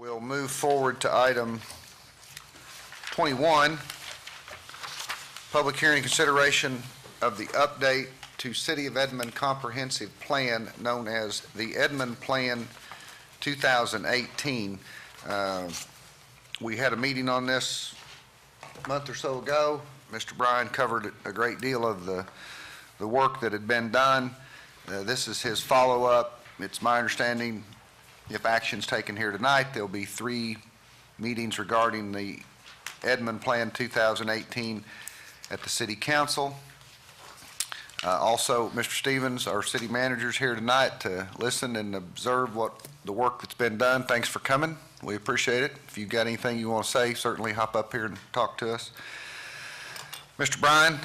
We'll move forward to item 21, public hearing consideration of the update to City of Edmond Comprehensive Plan known as the Edmond Plan 2018. We had a meeting on this a month or so ago. Mr. Bryan covered a great deal of the work that had been done. This is his follow-up. It's my understanding if action's taken here tonight, there'll be 3 meetings regarding the Edmond Plan 2018 at the City Council. Also, Mr. Stevens, our city manager, is here tonight to listen and observe what the work that's been done. Thanks for coming. We appreciate it. If you've got anything you want to say, certainly hop up here and talk to us. Mr. Bryan,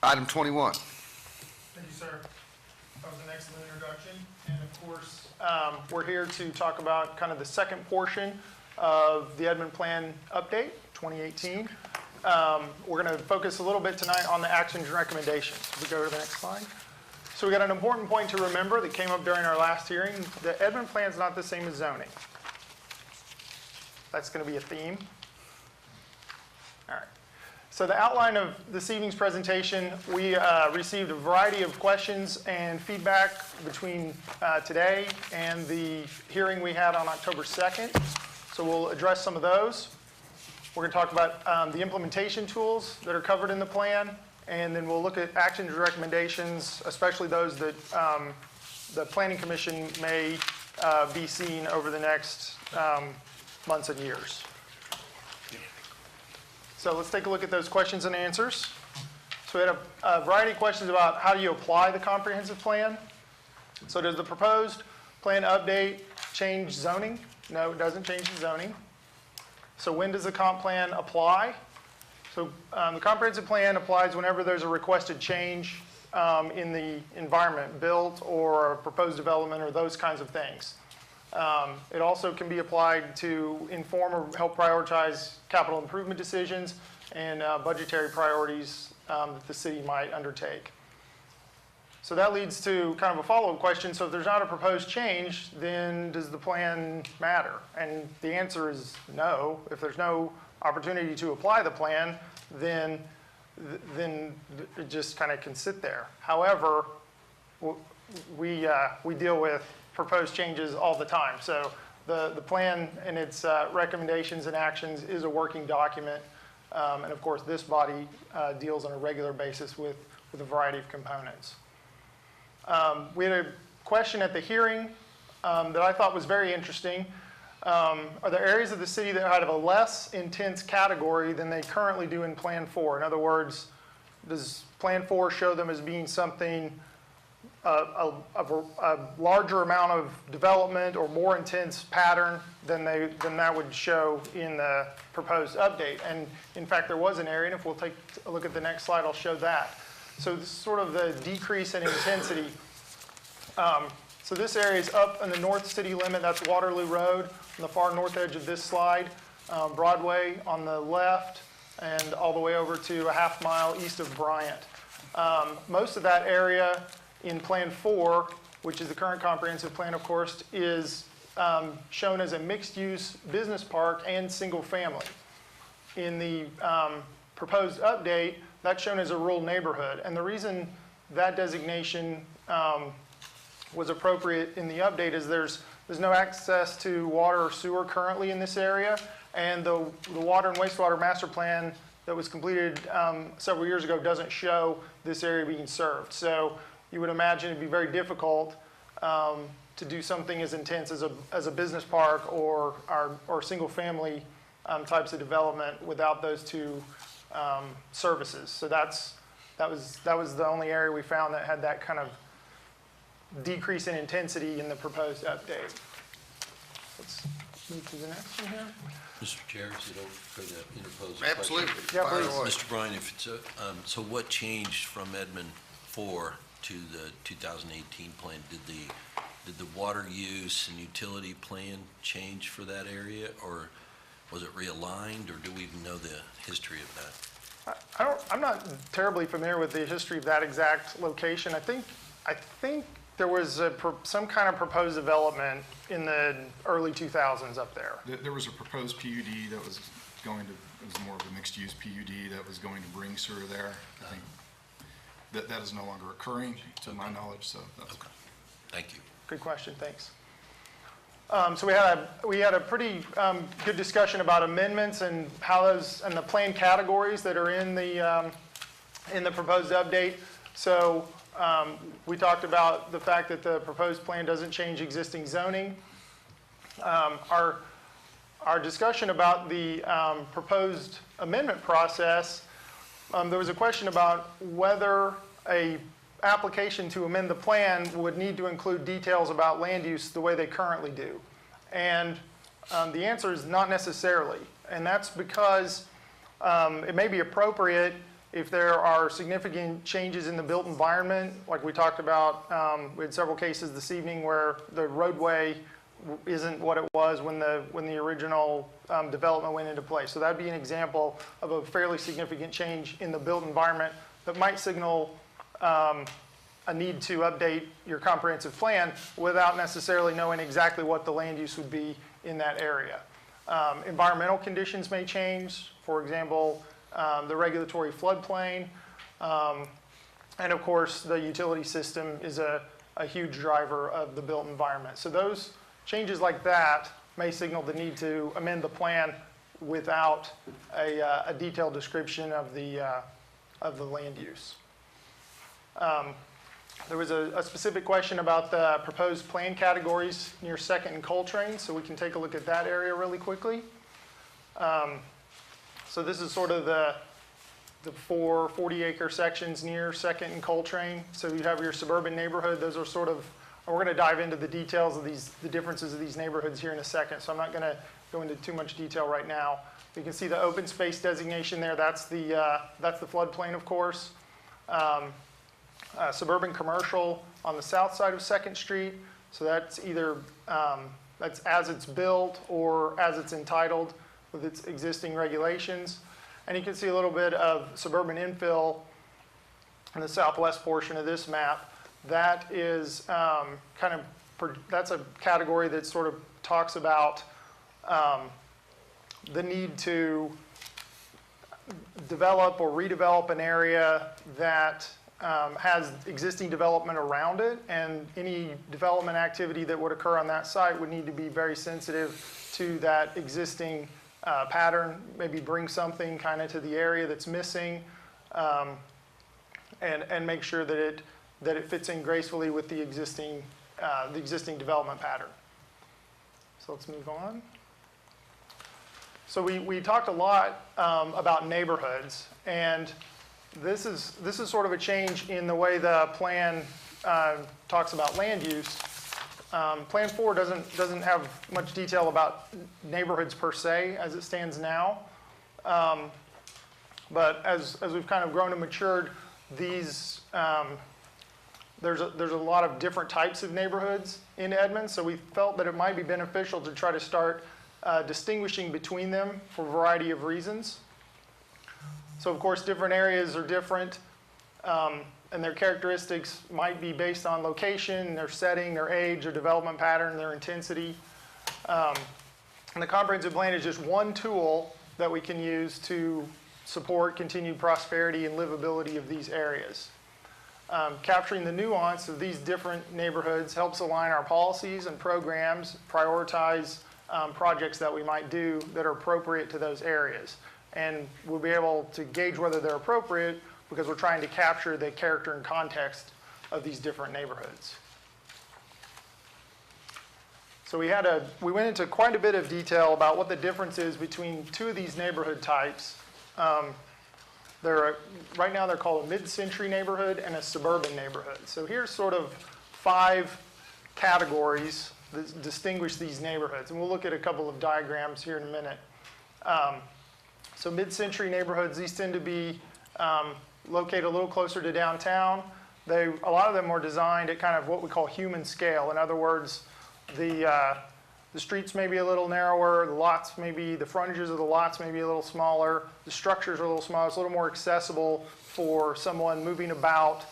item 21. Thank you, sir. That was an excellent introduction. And of course, we're here to talk about kind of the second portion of the Edmond Plan update, 2018. We're going to focus a little bit tonight on the actions and recommendations. We go to the next slide. So we got an important point to remember that came up during our last hearing. The Edmond Plan is not the same as zoning. That's going to be a theme. All right. So the outline of this evening's presentation, we received a variety of questions and feedback between today and the hearing we had on October 2nd. So we'll address some of those. We're going to talk about the implementation tools that are covered in the plan, and then we'll look at actions and recommendations, especially those that the Planning Commission may be seeing over the next months and years. So let's take a look at those questions and answers. So we had a variety of questions about how do you apply the comprehensive plan. So does the proposed plan update change zoning? No, it doesn't change the zoning. So when does the comp plan apply? So the comprehensive plan applies whenever there's a requested change in the environment, built or a proposed development or those kinds of things. It also can be applied to inform or help prioritize capital improvement decisions and budgetary priorities that the city might undertake. So that leads to kind of a follow-up question. So if there's not a proposed change, then does the plan matter? And the answer is no. If there's no opportunity to apply the plan, then it just kind of can sit there. However, we deal with proposed changes all the time. So the plan and its recommendations and actions is a working document. And of course, this body deals on a regular basis with a variety of components. We had a question at the hearing that I thought was very interesting. Are there areas of the city that have a less intense category than they currently do in Plan 4? In other words, does Plan 4 show them as being something of a larger amount of development or more intense pattern than that would show in the proposed update? And in fact, there was an area, and if we'll take a look at the next slide, I'll show that. So this is sort of the decrease in intensity. So this area is up in the north city limit. That's Waterloo Road on the far north edge of this slide. Broadway on the left, and all the way over to a half mile east of Bryant. Most of that area in Plan 4, which is the current comprehensive plan, of course, is shown as a mixed-use business park and single family. In the proposed update, that's shown as a rural neighborhood. And the reason that designation was appropriate in the update is there's no access to water or sewer currently in this area. And the water and wastewater master plan that was completed several years ago doesn't show this area being served. So you would imagine it'd be very difficult to do something as intense as a business park or single family types of development without those two services. So that was the only area we found that had that kind of decrease in intensity in the proposed update. Let's move to the next one here. Mr. Chair, if you don't go to interpose a Absolutely. question. Yeah, please. Mr. Bryan, if it's so what changed from Edmond 4 to the 2018 plan? Did the water use and utility plan change for that area, or was it realigned, or do we even know the history of that? I'm not terribly familiar with the history of that exact location. I think There was some kind of proposed development in the early 2000s up there. There was a proposed PUD that was going to, it was more of a mixed-use PUD that was going to bring sewer there. I think that is no longer occurring, to my knowledge, so that's. Okay, thank you. Good question, thanks. So we had a pretty good discussion about amendments and how those, and the plan categories that are in the proposed update. So we talked about the fact that the proposed plan doesn't change existing zoning. Our discussion about the proposed amendment process, there was a question about whether a application to amend the plan would need to include details about land use the way they currently do. And the answer is not necessarily. And that's because it may be appropriate if there are significant changes in the built environment, like we talked about. We had several cases this evening where the roadway isn't what it was when the original development went into place. So that'd be an example of a fairly significant change in the built environment that might signal a need to update your comprehensive plan without necessarily knowing exactly what the land use would be in that area. Environmental conditions may change. For example, the regulatory floodplain. And of course, the utility system is a huge driver of the built environment. So those changes like that may signal the need to amend the plan without a detailed description of the land use. There was a specific question about the proposed plan categories near 2nd and Coltrane, so we can take a look at that area really quickly. So this is sort of the 4 40-acre sections near 2nd and Coltrane. So you have your suburban neighborhood. Those are sort of, and we're going to dive into the details of the differences of these neighborhoods here in a second, so I'm not going to go into too much detail right now. You can see the open space designation there. That's the floodplain, of course. Suburban commercial on the south side of 2nd Street. So that's either, that's as it's built or as it's entitled with its existing regulations. And you can see a little bit of suburban infill in the southwest portion of this map. That is that's a category that sort of talks about the need to develop or redevelop an area that has existing development around it, and any development activity that would occur on that site would need to be very sensitive to that existing pattern, maybe bring something kind of to the area that's missing, and make sure that it fits in gracefully with the existing development pattern. So let's move on. So we talked a lot about neighborhoods, and this is sort of a change in the way the plan talks about land use. Plan 4 doesn't have much detail about neighborhoods per se as it stands now. But as we've kind of grown and matured, there's a lot of different types of neighborhoods in Edmond, so we felt that it might be beneficial to try to start distinguishing between them for a variety of reasons. So of course, different areas are different, and their characteristics might be based on location, their setting, their age, their development pattern, their intensity. And the comprehensive plan is just one tool that we can use to support continued prosperity and livability of these areas. Capturing the nuance of these different neighborhoods helps align our policies and programs, prioritize projects that we might do that are appropriate to those areas. And we'll be able to gauge whether they're appropriate because we're trying to capture the character and context of these different neighborhoods. So we went into quite a bit of detail about what the difference is between two of these neighborhood types. Right now they're called a mid-century neighborhood and a suburban neighborhood. So here's sort of 5 categories that distinguish these neighborhoods. And we'll look at a couple of diagrams here in a minute. So mid-century neighborhoods, these tend to be located a little closer to downtown. A lot of them were designed at kind of what we call human scale. In other words, the streets may be a little narrower, the frontages of the lots may be a little smaller, the structures are a little smaller, it's a little more accessible for someone moving about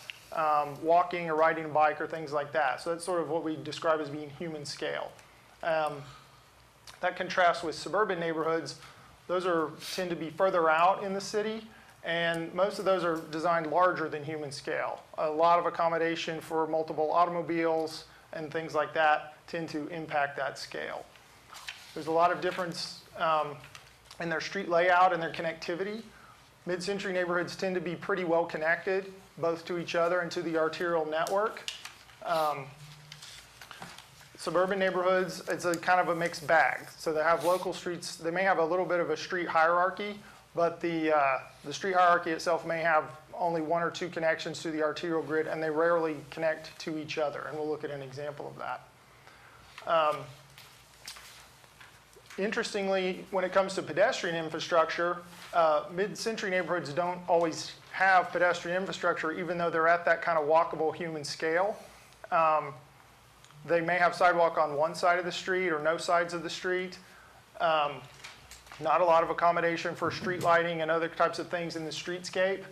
walking or riding a bike or things like that. So that's sort of what we describe as being human scale. That contrasts with suburban neighborhoods. Those tend to be further out in the city, and most of those are designed larger than human scale. A lot of accommodation for multiple automobiles and things like that tend to impact that scale. There's a lot of difference in their street layout and their connectivity. Mid-century neighborhoods tend to be pretty well connected, both to each other and to the arterial network. Suburban neighborhoods, it's a kind of a mixed bag. So they have local streets, they may have a little bit of a street hierarchy, but the street hierarchy itself may have only one or two connections to the arterial grid, and they rarely connect to each other. And we'll look at an example of that. Interestingly, when it comes to pedestrian infrastructure, mid-century neighborhoods don't always have pedestrian infrastructure, even though they're at that kind of walkable human scale. They may have sidewalk on one side of the street or no sides of the street. Not a lot of accommodation for street lighting and other types of things in the streetscape.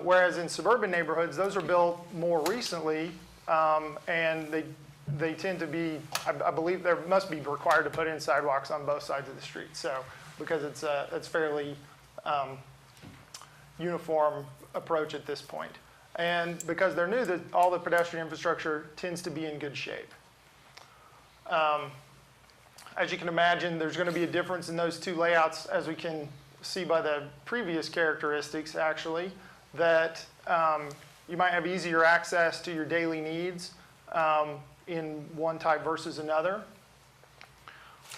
Whereas in suburban neighborhoods, those are built more recently, and they tend to be, I believe there must be required to put in sidewalks on both sides of the street. So, because it's fairly uniform approach at this point. And because they're new, all the pedestrian infrastructure tends to be in good shape. As you can imagine, there's going to be a difference in those two layouts, as we can see by the previous characteristics, actually, that you might have easier access to your daily needs in one type versus another.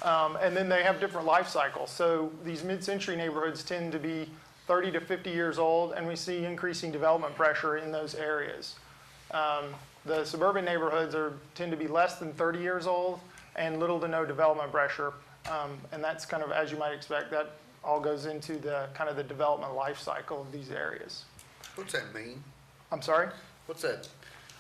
And then they have different life cycles. So these mid-century neighborhoods tend to be 30 to 50 years old, and we see increasing development pressure in those areas. The suburban neighborhoods tend to be less than 30 years old and little to no development pressure. And that's kind of, as you might expect, that all goes into the kind of the development life cycle of these areas. What's that mean? I'm sorry? What's that?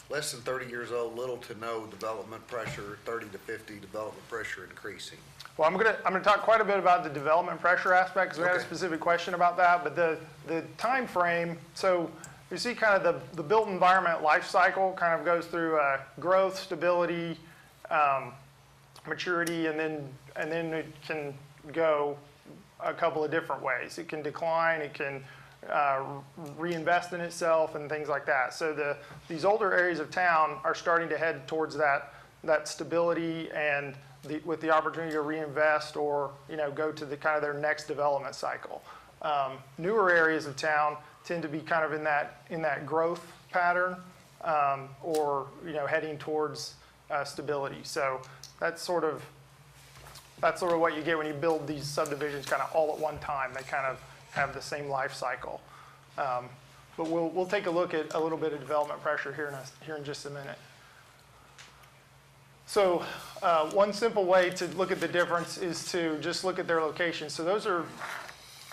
Less than 30 years old, little to no development pressure, 30 to 50 development pressure increasing. Well, I'm gonna talk quite a bit about the development pressure aspect, because we had a Okay. specific question about that. But the time frame, so you see kind of the built environment life cycle kind of goes through growth, stability, maturity, and then it can go a couple of different ways. It can decline, it can reinvest in itself, and things like that. So these older areas of town are starting to head towards that stability and with the opportunity to reinvest or go to the kind of their next development cycle. Newer areas of town tend to be kind of in that growth pattern or heading towards stability. So that's sort of what you get when you build these subdivisions kind of all at one time. They kind of have the same life cycle. But we'll take a look at a little bit of development pressure here in just a minute. So one simple way to look at the difference is to just look at their location. So those are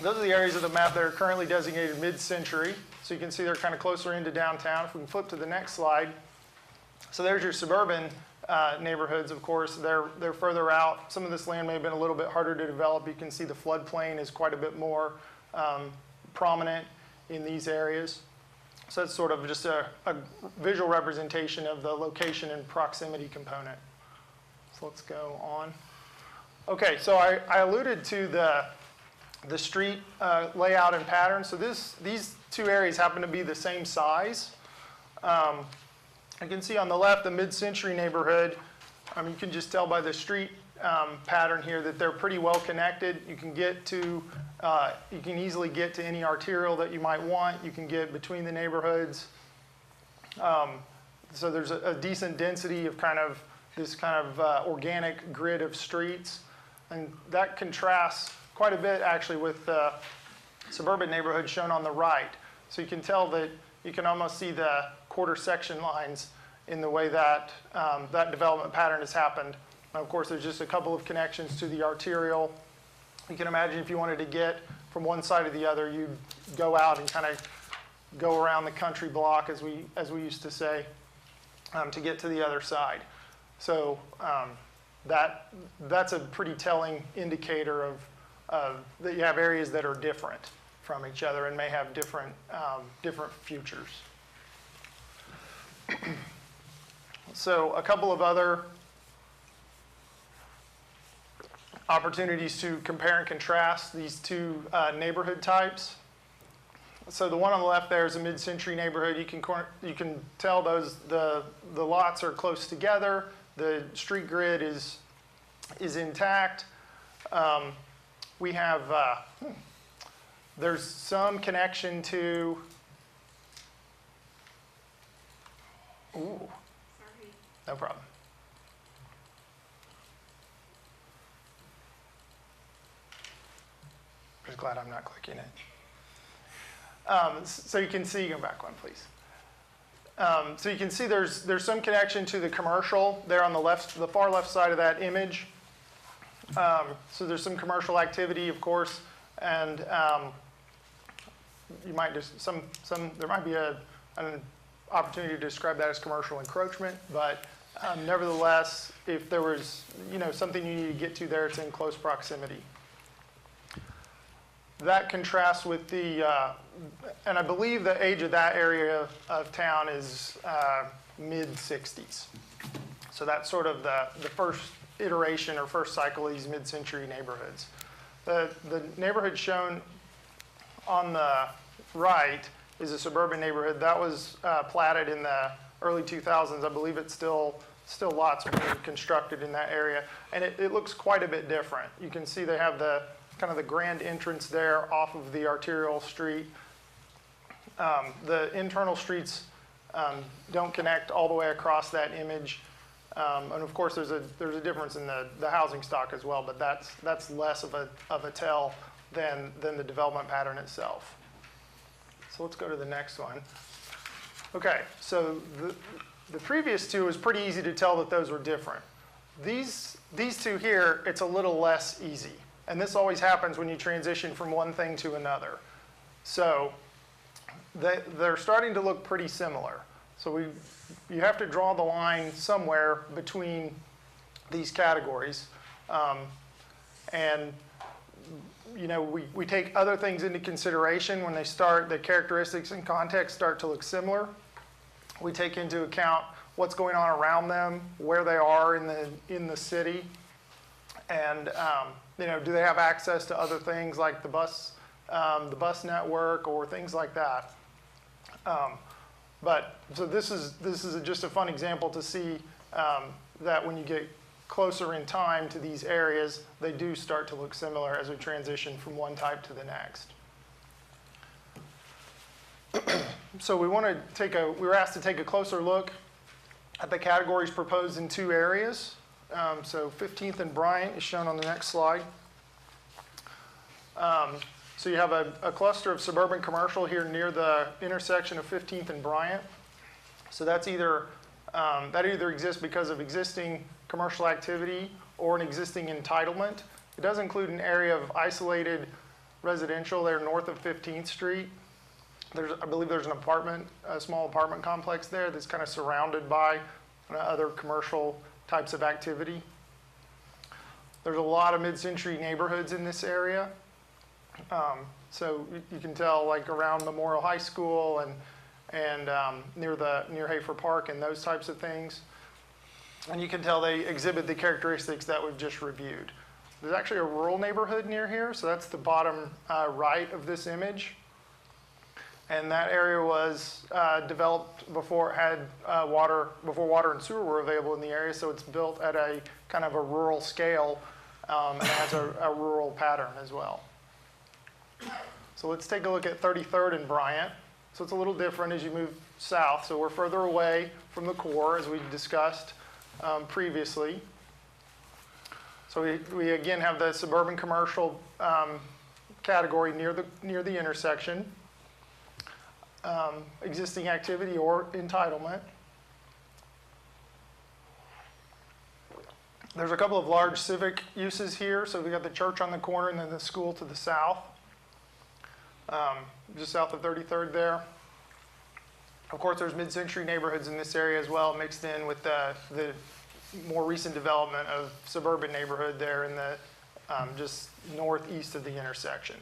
the areas of the map that are currently designated mid-century. So you can see they're kind of closer into downtown. If we can flip to the next slide. So there's your suburban neighborhoods, of course. They're further out. Some of this land may have been a little bit harder to develop. You can see the floodplain is quite a bit more prominent in these areas. So that's sort of just a visual representation of the location and proximity component. So let's go on. Okay, so I alluded to the street layout and pattern. So these two areas happen to be the same size. You can see on the left the mid-century neighborhood. You can just tell by the street pattern here that they're pretty well connected. You can easily get to any arterial that you might want. You can get between the neighborhoods. So there's a decent density of this kind of organic grid of streets. And that contrasts quite a bit actually with the suburban neighborhood shown on the right. So you can tell that you can almost see the quarter section lines in the way that that development pattern has happened. And of course, there's just a couple of connections to the arterial. You can imagine if you wanted to get from one side to the other, you'd go out and kind of go around the country block, as we used to say, to get to the other side. So that's a pretty telling indicator of that you have areas that are different from each other and may have different futures. So a couple of other opportunities to compare and contrast these two neighborhood types. So the one on the left there is a mid-century neighborhood. You can tell the lots are close together. The street grid is intact. We have there's some connection to. Ooh, no problem. Just glad I'm not clicking it. So you can see, go back one, please. So you can see there's some connection to the commercial there on the left, the far left side of that image. So there's some commercial activity, of course, and you might just there might be an opportunity to describe that as commercial encroachment, but nevertheless, if there was something you need to get to there, it's in close proximity. That contrasts with the, and I believe the age of that area of town is mid-60s. So that's sort of the first iteration or first cycle of these mid-century neighborhoods. The neighborhood shown on the right is a suburban neighborhood. That was platted in the early 2000s. I believe it's still lots being constructed in that area. And it looks quite a bit different. You can see they have the kind of the grand entrance there off of the arterial street. The internal streets don't connect all the way across that image. And of course, there's a difference in the housing stock as well, but that's less of a tell than the development pattern itself. So let's go to the next one. Okay, so the previous two was pretty easy to tell that those were different. These two here, it's a little less easy. And this always happens when you transition from one thing to another. So they're starting to look pretty similar. So you have to draw the line somewhere between these categories. And we take other things into consideration when the characteristics and context start to look similar. We take into account what's going on around them, where they are in the city, and do they have access to other things like the bus network or things like that. So this is just a fun example to see that when you get closer in time to these areas, they do start to look similar as we transition from one type to the next. So we were asked to take a closer look at the categories proposed in two areas. So 15th and Bryant is shown on the next slide. So you have a cluster of suburban commercial here near the intersection of 15th and Bryant. So that's that either exists because of existing commercial activity or an existing entitlement. It does include an area of isolated residential there north of 15th Street. I believe there's a small apartment complex there that's kind of surrounded by other commercial types of activity. There's a lot of mid-century neighborhoods in this area. So you can tell like around Memorial High School and near Hafer Park and those types of things. And you can tell they exhibit the characteristics that we've just reviewed. There's actually a rural neighborhood near here, so that's the bottom right of this image. And that area was developed before it had before water and sewer were available in the area, so it's built at a kind of a rural scale and it has a rural pattern as well. So let's take a look at 33rd and Bryant. So it's a little different as you move south. So we're further away from the core, as we discussed previously. So we again have the suburban commercial category near the intersection. Existing activity or entitlement. There's a couple of large civic uses here. So we got the church on the corner and then the school to the south, just south of 33rd there. Of course, there's mid-century neighborhoods in this area as well, mixed in with the more recent development of suburban neighborhood there in the just northeast of the intersection.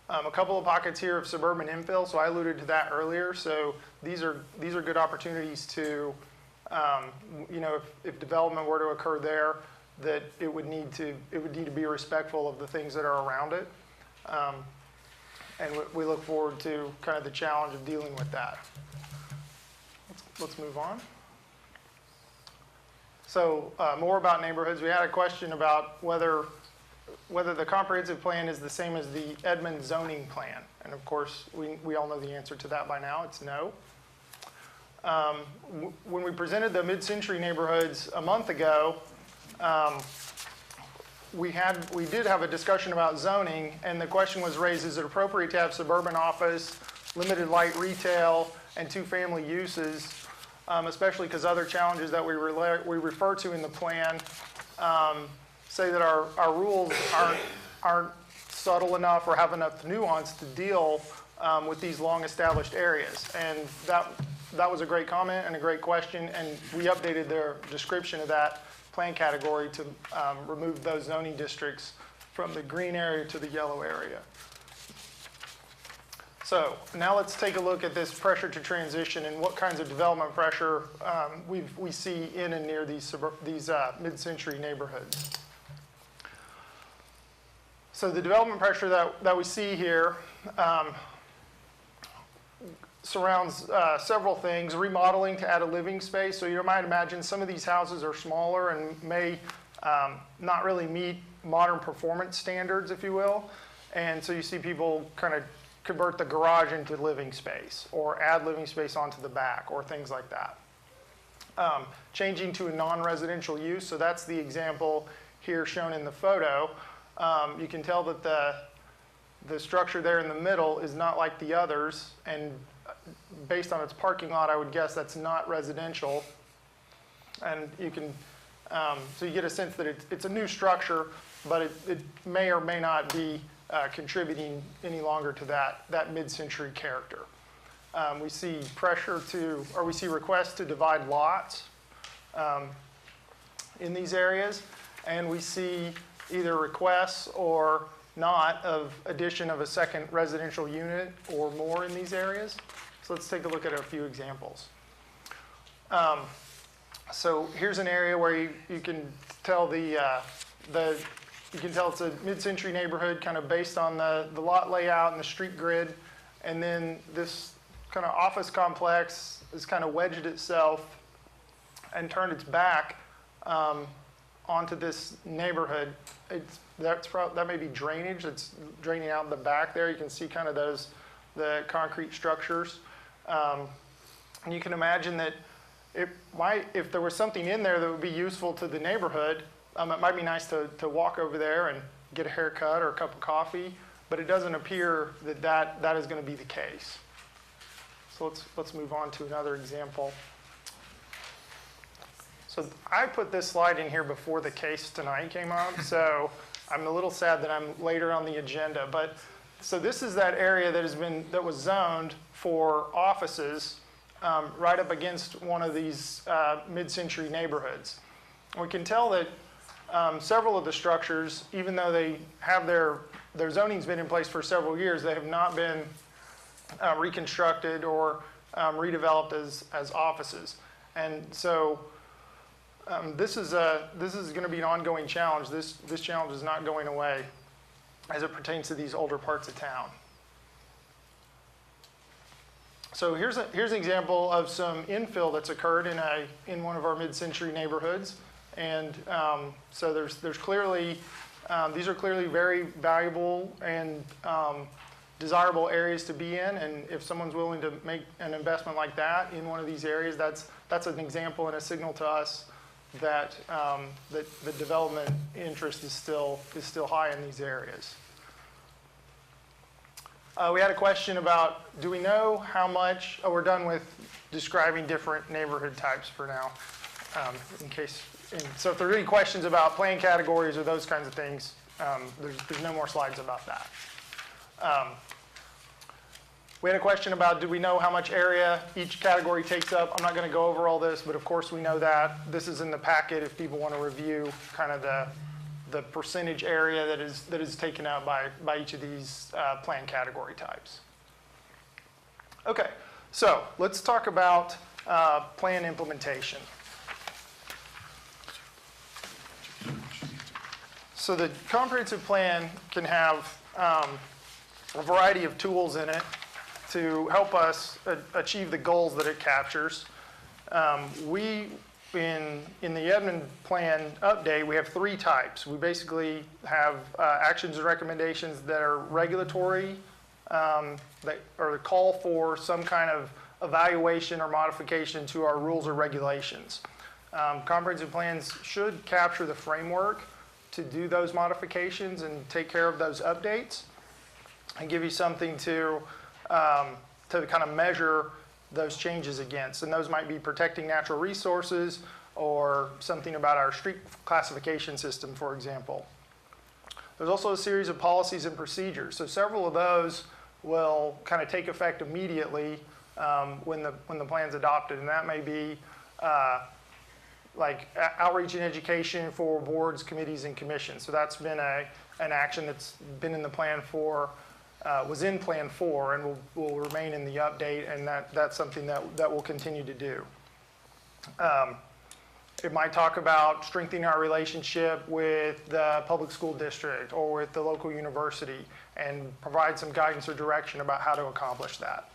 A couple of pockets here of suburban infill, so I alluded to that earlier. So these are good opportunities to, you know, if development were to occur there, that it would need to be respectful of the things that are around it. And we look forward to kind of the challenge of dealing with that. Let's move on. So more about neighborhoods. We had a question about whether the comprehensive plan is the same as the Edmond zoning plan. And of course, we all know the answer to that by now. It's no. When we presented the mid-century neighborhoods a month ago, we did have a discussion about zoning, and the question was raised, is it appropriate to have suburban office, limited light retail, and two-family uses, especially because other challenges that we refer to in the plan say that our rules aren't subtle enough or have enough nuance to deal with these long-established areas. And that was a great comment and a great question, and we updated their description of that plan category to remove those zoning districts from the green area to the yellow area. So now let's take a look at this pressure to transition and what kinds of development pressure we see in and near these mid-century neighborhoods. So the development pressure that we see here surrounds several things. Remodeling to add a living space. So you might imagine some of these houses are smaller and may not really meet modern performance standards, if you will. And so you see people kind of convert the garage into living space or add living space onto the back or things like that. Changing to a non-residential use. So that's the example here shown in the photo. You can tell that the structure there in the middle is not like the others, and based on its parking lot, I would guess that's not residential. And you can, so you get a sense that it's a new structure, but it may or may not be contributing any longer to that mid-century character. We see we see requests to divide lots in these areas, and we see either requests or not of addition of a second residential unit or more in these areas. So let's take a look at a few examples. So here's an area where you can tell you can tell it's a mid-century neighborhood kind of based on the lot layout and the street grid. And then this kind of office complex has kind of wedged itself and turned its back onto this neighborhood. That may be drainage that's draining out in the back there. You can see kind of the concrete structures. And you can imagine that if there was something in there that would be useful to the neighborhood, it might be nice to walk over there and get a haircut or a cup of coffee, but it doesn't appear that is going to be the case. So let's move on to another example. So I put this slide in here before the case tonight came up, so I'm a little sad that I'm later on the agenda. But so this is that area that was zoned for offices right up against one of these mid-century neighborhoods. We can tell that several of the structures, even though they have their zoning's been in place for several years, they have not been reconstructed or redeveloped as offices. And so this is going to be an ongoing challenge. This challenge is not going away as it pertains to these older parts of town. So here's an example of some infill that's occurred in one of our mid-century neighborhoods. And so there's clearly, these are clearly very valuable and desirable areas to be in. And if someone's willing to make an investment like that in one of these areas, that's an example and a signal to us that the development interest is still high in these areas. We had a question about, do we know how much, we're done with describing different neighborhood types for now, so if there are any questions about plan categories or those kinds of things, there's no more slides about that. We had a question about, do we know how much area each category takes up? I'm not going to go over all this, but of course we know that. This is in the packet if people want to review kind of the percentage area that is taken out by each of these plan category types. Okay, so let's talk about plan implementation. So the comprehensive plan can have a variety of tools in it to help us achieve the goals that it captures. In the Edmond Plan update, we have 3 types. We basically have actions and recommendations that are regulatory, or call for some kind of evaluation or modification to our rules or regulations. Comprehensive plans should capture the framework to do those modifications and take care of those updates and give you something to kind of measure those changes against. And those might be protecting natural resources or something about our street classification system, for example. There's also a series of policies and procedures. So several of those will kind of take effect immediately when the plan's adopted. And that may be like outreach and education for boards, committees, and commissions. So that's been an action that's been in the plan for, was in Plan 4 and will remain in the update, and that's something that we'll continue to do. It might talk about strengthening our relationship with the public school district or with the local university and provide some guidance or direction about how to accomplish that.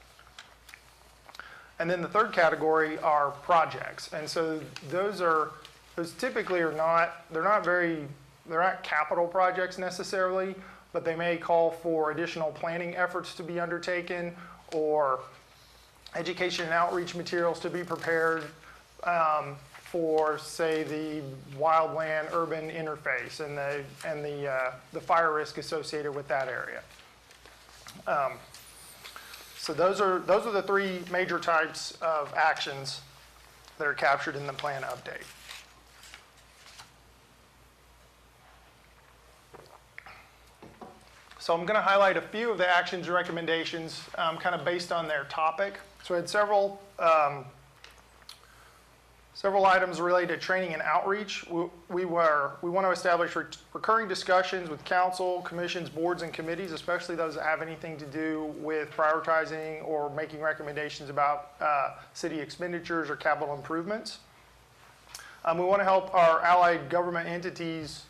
And then the third category are projects. And so those typically are not, they're not capital projects necessarily, but they may call for additional planning efforts to be undertaken or education and outreach materials to be prepared for, say, the wildland urban interface and the fire risk associated with that area. So those are the 3 major types of actions that are captured in the plan update. So I'm going to highlight a few of the actions and recommendations kind of based on their topic. So we had several items related to training and outreach. We want to establish recurring discussions with council, commissions, boards, and committees, especially those that have anything to do with prioritizing or making recommendations about city expenditures or capital improvements. We want to help our allied government entities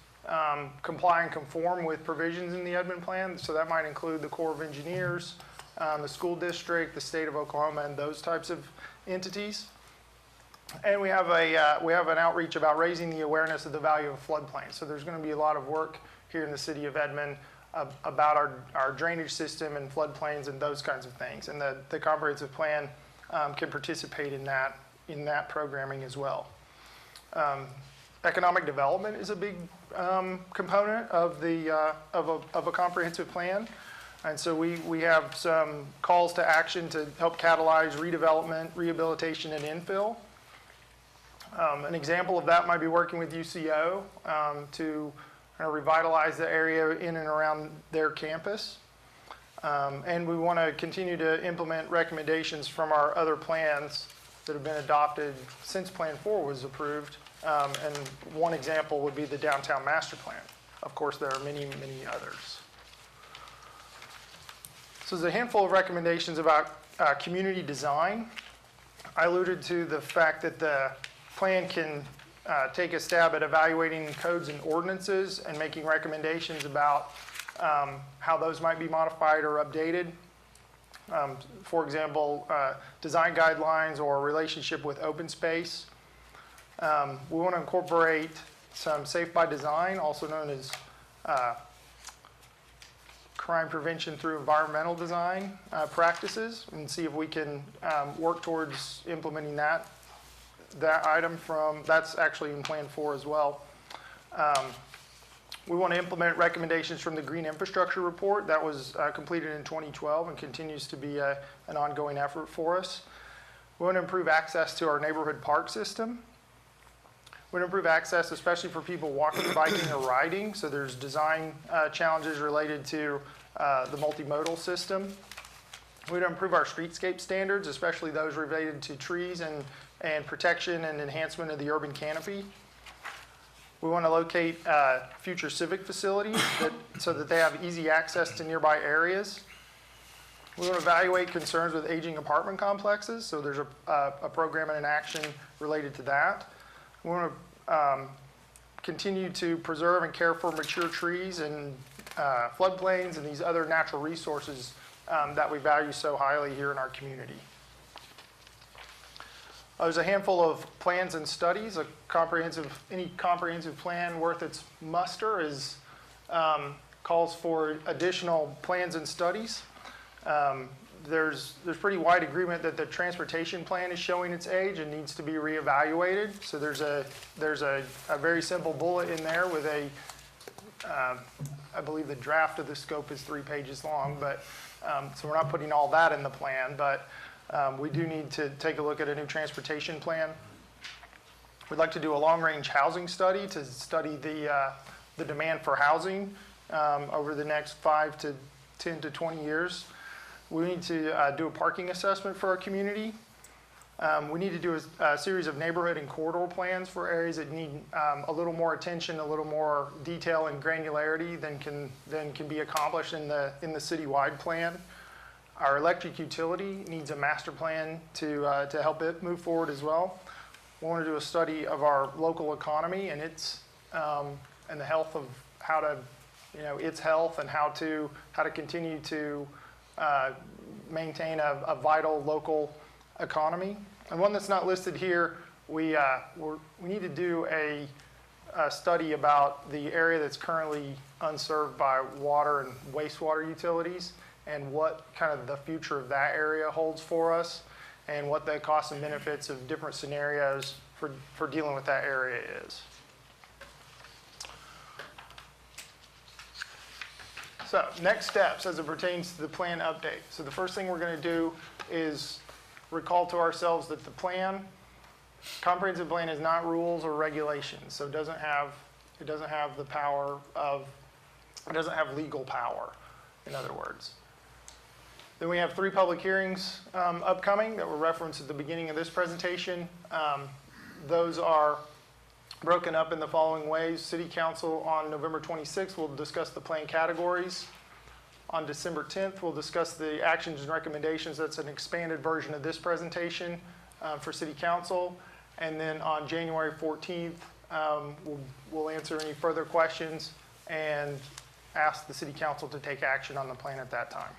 comply and conform with provisions in the Edmond Plan. So that might include the Corps of Engineers, the school district, the state of Oklahoma, and those types of entities. And we have an outreach about raising the awareness of the value of floodplains. So there's going to be a lot of work here in the city of Edmond about our drainage system and floodplains and those kinds of things. And the comprehensive plan can participate in that programming as well. Economic development is a big component of a comprehensive plan. And so we have some calls to action to help catalyze redevelopment, rehabilitation, and infill. An example of that might be working with UCO to revitalize the area in and around their campus. And we want to continue to implement recommendations from our other plans that have been adopted since Plan 4 was approved. And one example would be the Downtown Master Plan. Of course, there are many, many others. So there's a handful of recommendations about community design. I alluded to the fact that the plan can take a stab at evaluating codes and ordinances and making recommendations about how those might be modified or updated. For example, design guidelines or relationship with open space. We want to incorporate some safe by design, also known as crime prevention through environmental design practices, and see if we can work towards implementing that item that's actually in Plan 4 as well. We want to implement recommendations from the Green Infrastructure Report that was completed in 2012 and continues to be an ongoing effort for us. We want to improve access to our neighborhood park system. We want to improve access, especially for people walking, biking, or riding. So there's design challenges related to the multimodal system. We want to improve our streetscape standards, especially those related to trees and protection and enhancement of the urban canopy. We want to locate future civic facilities so that they have easy access to nearby areas. We want to evaluate concerns with aging apartment complexes, so there's a program and an action related to that. We want to continue to preserve and care for mature trees and floodplains and these other natural resources that we value so highly here in our community. There's a handful of plans and studies. Any comprehensive plan worth its muster calls for additional plans and studies. There's pretty wide agreement that the transportation plan is showing its age and needs to be reevaluated. So there's a very simple bullet in there with I believe the draft of the scope is 3 pages long, but so we're not putting all that in the plan, but we do need to take a look at a new transportation plan. We'd like to do a long-range housing study to study the demand for housing over the next 5 to 10 to 20 years. We need to do a parking assessment for our community. We need to do a series of neighborhood and corridor plans for areas that need a little more attention, a little more detail and granularity than can be accomplished in the citywide plan. Our electric utility needs a master plan to help it move forward as well. We want to do a study of our local economy and and the health of how to, its health and how to continue to maintain a vital local economy. And one that's not listed here, we need to do a study about the area that's currently unserved by water and wastewater utilities and what kind of the future of that area holds for us and what the costs and benefits of different scenarios for dealing with that area is. So next steps as it pertains to the plan update. So the first thing we're going to do is recall to ourselves that the comprehensive plan is not rules or regulations. So it doesn't have the power of, it doesn't have legal power, in other words. Then we have 3 public hearings upcoming that were referenced at the beginning of this presentation. Those are broken up in the following ways. City Council on November 26th will discuss the plan categories. On December 10th, we'll discuss the actions and recommendations. That's an expanded version of this presentation for City Council. And then on January 14th, we'll answer any further questions and ask the City Council to take action on the plan at that time.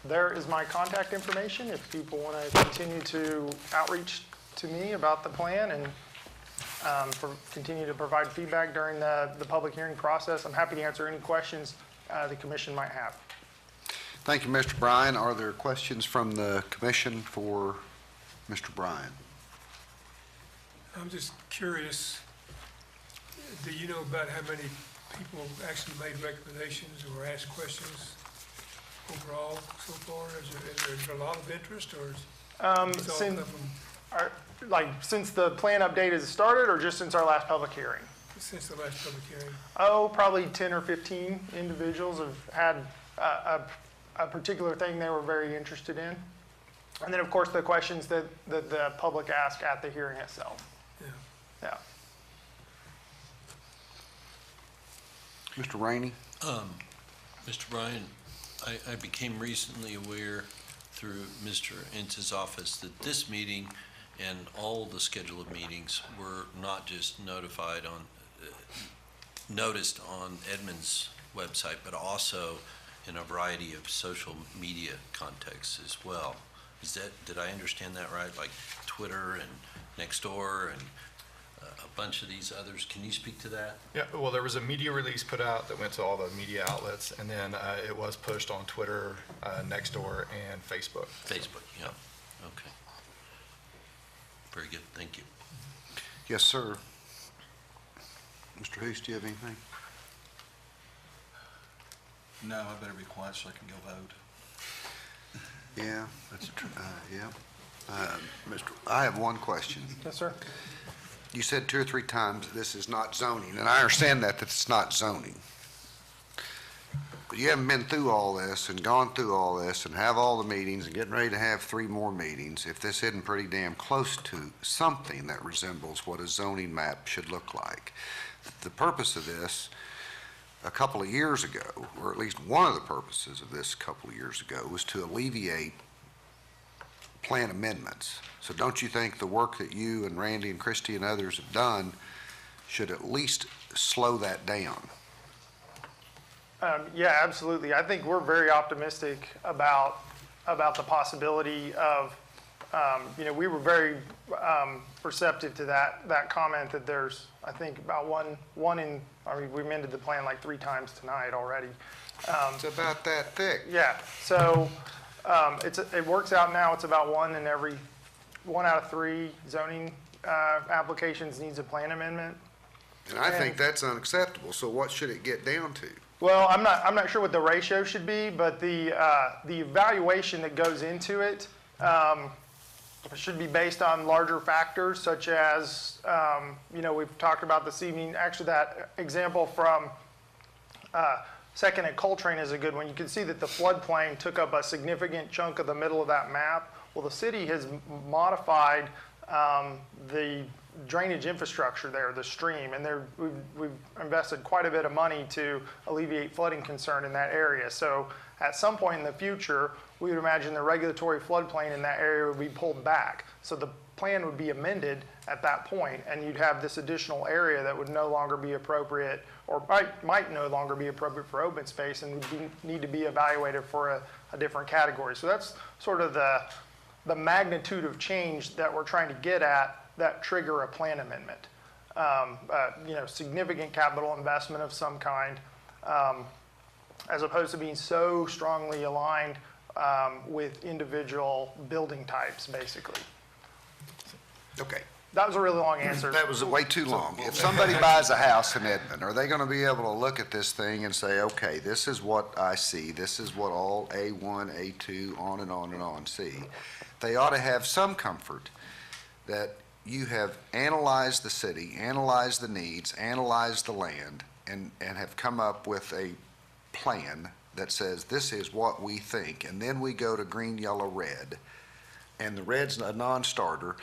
There is my contact information if people want to continue to outreach to me about the plan and continue to provide feedback during the public hearing process. I'm happy to answer any questions the commission might have. Thank you, Mr. Bryan. Are there questions from the commission for Mr. Bryan? I'm just curious, do you know about how many people actually made recommendations or asked questions overall so far? Is there a lot of interest, or is it all come from Since the plan update has started, or just since our last public hearing? since the last public hearing? Oh, probably 10 or 15 individuals have had a particular thing they were very interested in. And then, of course, the questions that the public asked at the hearing itself. Yeah. Yeah. Mr. Rainey? Mr. Bryan, I became recently aware through Mr. Ince's office that this meeting and all the schedule of meetings were not just noticed on Edmond's website, but also in a variety of social media contexts as well. Did I understand that right? Like Twitter and Nextdoor and a bunch of these others. Can you speak to that? Yeah, well, there was a media release put out that went to all the media outlets, and then it was pushed on Twitter, Nextdoor, and Facebook. Facebook, yeah. Okay. Very good. Thank you. Yes, sir. Mr. Hoos, do you have anything? No, I better be quiet so I can go vote. Yeah, that's true. Yeah. I have one question. Yes, sir. You said 2 or 3 times this is not zoning, and I understand that it's not zoning. But you haven't been through all this and gone through all this and have all the meetings and getting ready to have 3 more meetings if this isn't pretty damn close to something that resembles what a zoning map should look like. The purpose of this a couple of years ago, or at least one of the purposes of this a couple of years ago, was to alleviate plan amendments. So don't you think the work that you and Randy and Christie and others have done should at least slow that down? Yeah, absolutely. I think we're very optimistic about the possibility of, we were very perceptive to that comment that there's, I think, about one in, we amended the plan like 3 times tonight already. It's about that thick. Yeah, so it works out now, it's about 1 out of 3 zoning applications needs a plan amendment. And I think that's unacceptable, so what should it get down to? Well, I'm not sure what the ratio should be, but the evaluation that goes into it should be based on larger factors such as, we've talked about this evening, actually that example from Second and Coltrane is a good one. You can see that the floodplain took up a significant chunk of the middle of that map. Well, the city has modified the drainage infrastructure there, the stream, and we've invested quite a bit of money to alleviate flooding concern in that area. So at some point in the future, we would imagine the regulatory floodplain in that area would be pulled back. So the plan would be amended at that point, and you'd have this additional area that would no longer be appropriate, or might no longer be appropriate for open space, and would need to be evaluated for a different category. So that's sort of the magnitude of change that we're trying to get at that trigger a plan amendment. Significant capital investment of some kind, as opposed to being so strongly aligned with individual building types, basically. Okay, That was a really long answer. that was way too long. If somebody buys a house in Edmond, are they gonna be able to look at this thing and say, okay, this is what I see, this is what all A1, A2, on and on and on see? They ought to have some comfort that you have analyzed the city, analyzed the needs, analyzed the land, and have come up with a plan that says this is what we think, and then we go to green, yellow, red, and the red's a non-starter,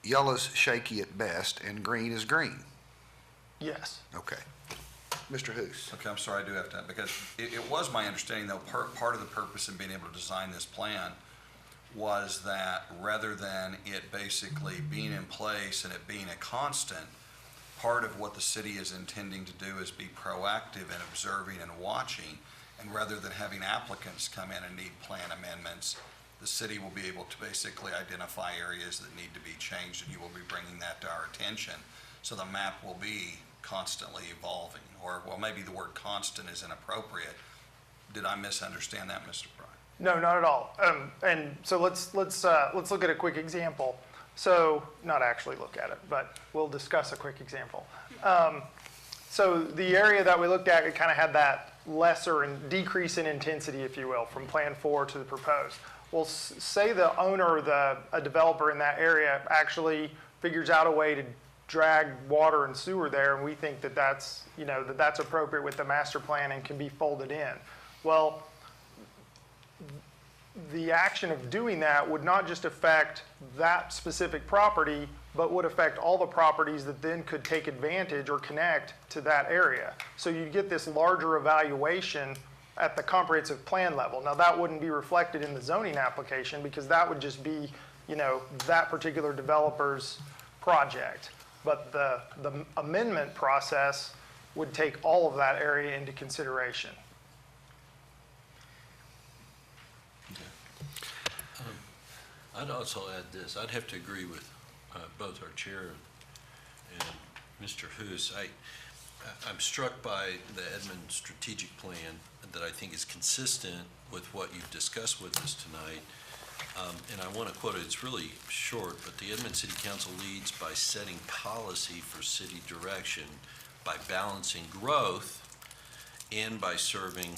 yellow's shaky at best, and green is green. Yes. Okay. Mr. Hoos. Okay, I'm sorry, I do have to, because it was my understanding, though, part of the purpose in being able to design this plan was that rather than it basically being in place and it being a constant, part of what the city is intending to do is be proactive in observing and watching, and rather than having applicants come in and need plan amendments, the city will be able to basically identify areas that need to be changed, and you will be bringing that to our attention. So the map will be constantly evolving, or, well, maybe the word constant is inappropriate. Did I misunderstand that, Mr. Bryan? No, not at all. And so let's look at a quick example. So, not actually look at it, but we'll discuss a quick example. So the area that we looked at, it kind of had that lesser and decrease in intensity, if you will, from Plan 4 to the proposed. Well, say the owner or a developer in that area actually figures out a way to drag water and sewer there, and we think that that's appropriate with the master plan and can be folded in. Well, the action of doing that would not just affect that specific property, but would affect all the properties that then could take advantage or connect to that area. So you get this larger evaluation at the comprehensive plan level. Now, that wouldn't be reflected in the zoning application because that would just be, that particular developer's project. But the amendment process would take all of that area into consideration. I'd also add this, I'd have to agree with both our chair and Mr. Hoos. I'm struck by the Edmond strategic plan that I think is consistent with what you've discussed with us tonight. And I want to quote it, it's really short, but the Edmond City Council leads by setting policy for city direction, by balancing growth, and by serving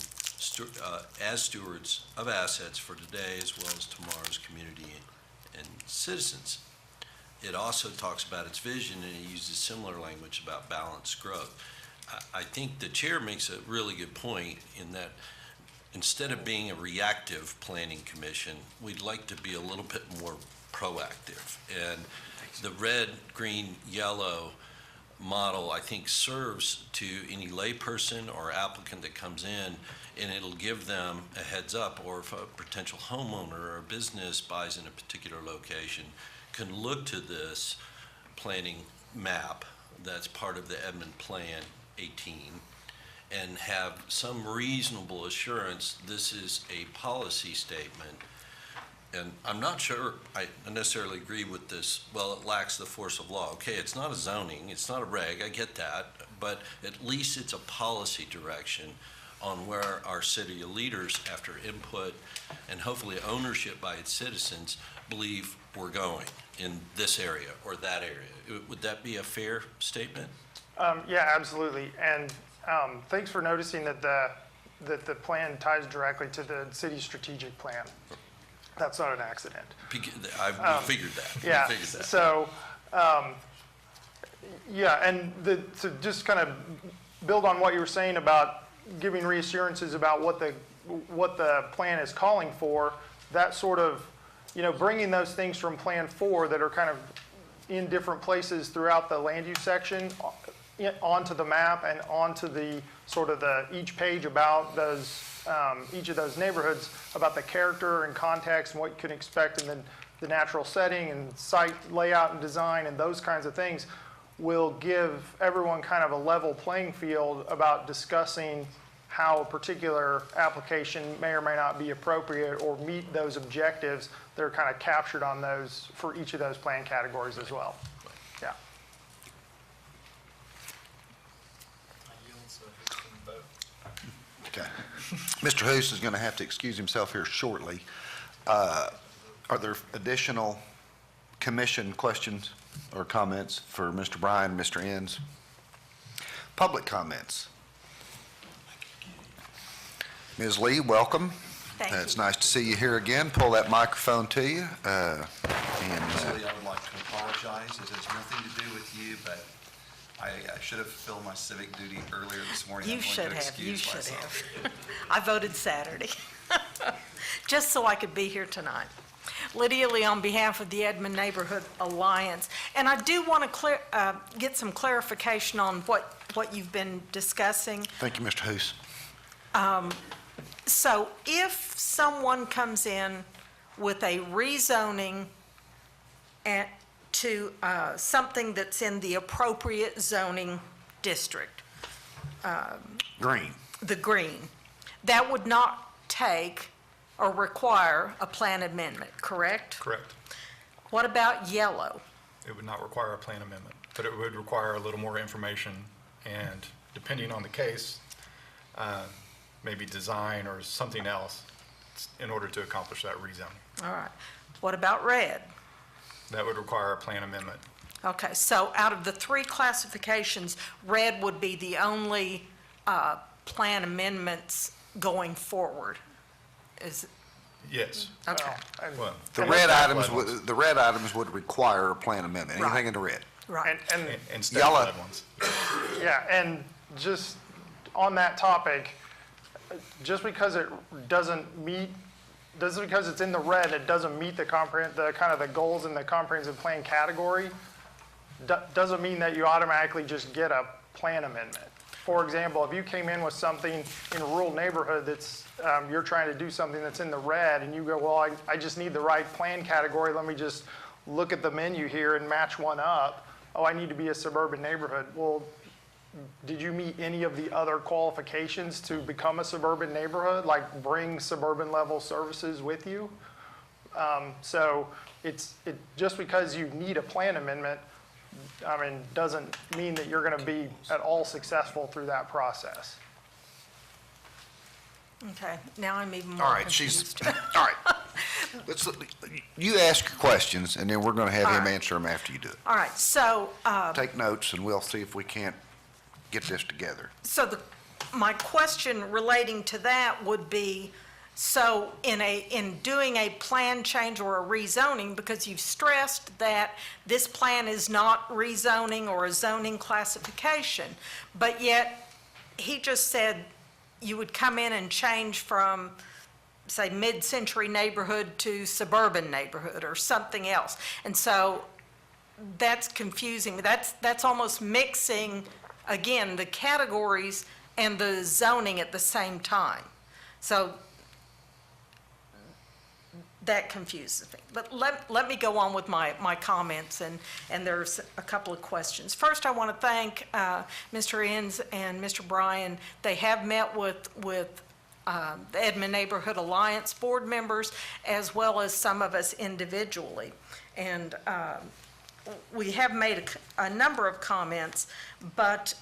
as stewards of assets for today as well as tomorrow's community and citizens. It also talks about its vision, and it uses similar language about balanced growth. I think the chair makes a really good point in that instead of being a reactive planning commission, we'd like to be a little bit more proactive. And the red, green, yellow model, I think, serves to any layperson or applicant that comes in, and it'll give them a heads up, or if a potential homeowner or a business buys in a particular location, can look to this planning map that's part of the Edmond Plan 18 and have some reasonable assurance this is a policy statement. And I'm not sure I necessarily agree with this, well, it lacks the force of law. Okay, it's not a zoning, it's not a reg, I get that, but at least it's a policy direction on where our city leaders, after input and hopefully ownership by its citizens, believe we're going in this area or that area. Would that be a fair statement? Yeah, absolutely. And thanks for noticing that the plan ties directly to the city's strategic plan. That's not an accident. We figured that. We Yeah, figured that. so, yeah, and to just kind of build on what you were saying about giving reassurances about what the plan is calling for, that sort of, bringing those things from Plan 4 that are kind of in different places throughout the land use section onto the map and onto the sort of each page about those, each of those neighborhoods, about the character and context and what you can expect, and then the natural setting and site layout and design and those kinds of things will give everyone kind of a level playing field about discussing how a particular application may or may not be appropriate or meet those objectives that are kind of captured on those for each of those plan categories as well. Yeah. Okay. Mr. Hoos is going to have to excuse himself here shortly. Are there additional commission questions or comments for Mr. Bryan, Mr. Enns? Public comments. Ms. Lee, welcome. Thank you. It's nice to see you here again. Pull that microphone to you. Lee, I would like to apologize. This has nothing to do with you, but I should have fulfilled my civic duty earlier this morning. You I'm going to should have, you excuse should myself. have. I voted Saturday, just so I could be here tonight. Lydia Lee on behalf of the Edmond Neighborhood Alliance. And I do want to get some clarification on what you've been discussing. Thank you, Mr. Hoos. So if someone comes in with a rezoning to something that's in the appropriate zoning district, Green. the green, that would not take or require a plan amendment, correct? Correct. What about yellow? It would not require a plan amendment, but it would require a little more information, and depending on the case, maybe design or something else in order to accomplish that rezoning. All right. What about red? That would require a plan amendment. Okay, so out of the three classifications, red would be the only plan amendments going forward. Is, Yes. okay, Well, The red items would require a plan amendment, anything Right. in the red. right. And instead Yellow. of red ones. yeah, and just on that topic, just because it doesn't meet, just because it's in the red, it doesn't meet the kind of the goals in the comprehensive plan category, doesn't mean that you automatically just get a plan amendment. For example, if you came in with something in a rural neighborhood that's, you're trying to do something that's in the red, and you go, well, I just need the right plan category, let me just look at the menu here and match one up. Oh, I need to be a suburban neighborhood. Well, did you meet any of the other qualifications to become a suburban neighborhood, like bring suburban level services with you? So just because you need a plan amendment, doesn't mean that you're going to be at all successful through that process. Okay, now I'm even All more right, confused. all right. You ask your questions, and then we're going to have All him right. answer them after you do it. All right, so, Take notes, and we'll see if we can't get this together. my question relating to that would be, so in doing a plan change or a rezoning, because you've stressed that this plan is not rezoning or a zoning classification, but yet he just said you would come in and change from, say, mid-century neighborhood to suburban neighborhood or something else. And so that's confusing. That's almost mixing, again, the categories and the zoning at the same time. So that confuses me. But let me go on with my comments, and there's a couple of questions. First, I want to thank Mr. Enns and Mr. Bryan. They have met with the Edmond Neighborhood Alliance board members, as well as some of us individually. And we have made a number of comments, but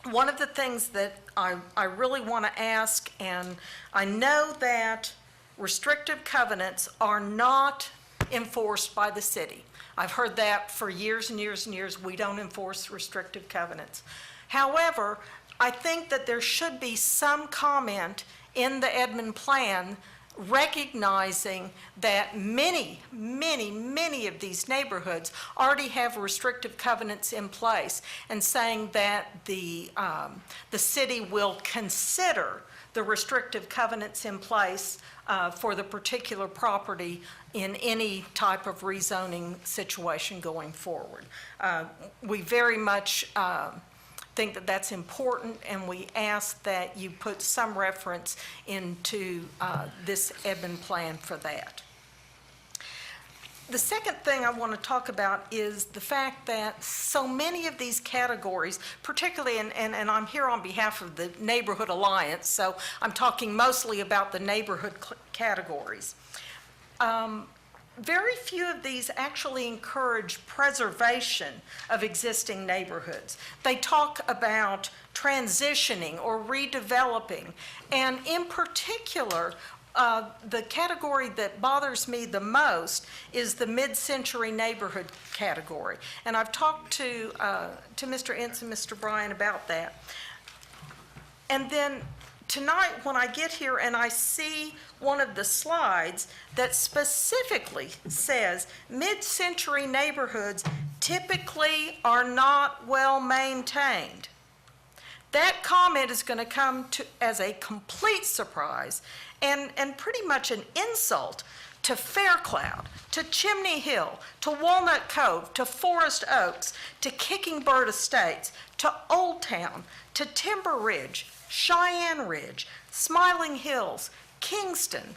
one of the things that I really want to ask, and I know that restrictive covenants are not enforced by the city. I've heard that for years and years and years. We don't enforce restrictive covenants. However, I think that there should be some comment in the Edmond Plan recognizing that many of these neighborhoods already have restrictive covenants in place, and saying that the city will consider the restrictive covenants in place for the particular property in any type of rezoning situation going forward. We very much think that that's important, and we ask that you put some reference into this Edmond Plan for that. The second thing I want to talk about is the fact that so many of these categories, particularly, and I'm here on behalf of the Neighborhood Alliance, so I'm talking mostly about the neighborhood categories. Very few of these actually encourage preservation of existing neighborhoods. They talk about transitioning or redeveloping, and in particular, the category that bothers me the most is the mid-century neighborhood category. And I've talked to Mr. Enns and Mr. Bryan about that. And then tonight, when I get here and I see one of the slides that specifically says mid-century neighborhoods typically are not well maintained, that comment is going to come as a complete surprise and pretty much an insult to Faircloud, to Chimney Hill, to Walnut Cove, to Forest Oaks, to Kicking Bird Estates, to Old Town, to Timber Ridge, Cheyenne Ridge, Smiling Hills, Kingston.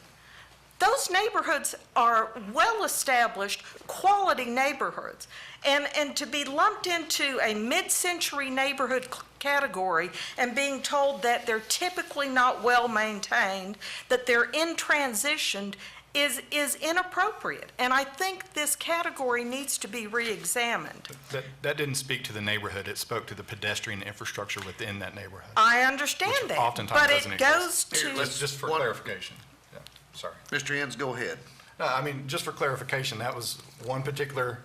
Those neighborhoods are well-established, quality neighborhoods. And to be lumped into a mid-century neighborhood category and being told that they're typically not well-maintained, that they're in transition, is inappropriate. And I think this category needs to be re-examined. That didn't speak to the neighborhood, it spoke to the pedestrian infrastructure within that neighborhood. I understand Which that, oftentimes but doesn't it goes exist. to... Let's just for clarification. Yeah, sorry. Mr. Enns, go ahead. No, I mean, just for clarification, that was one particular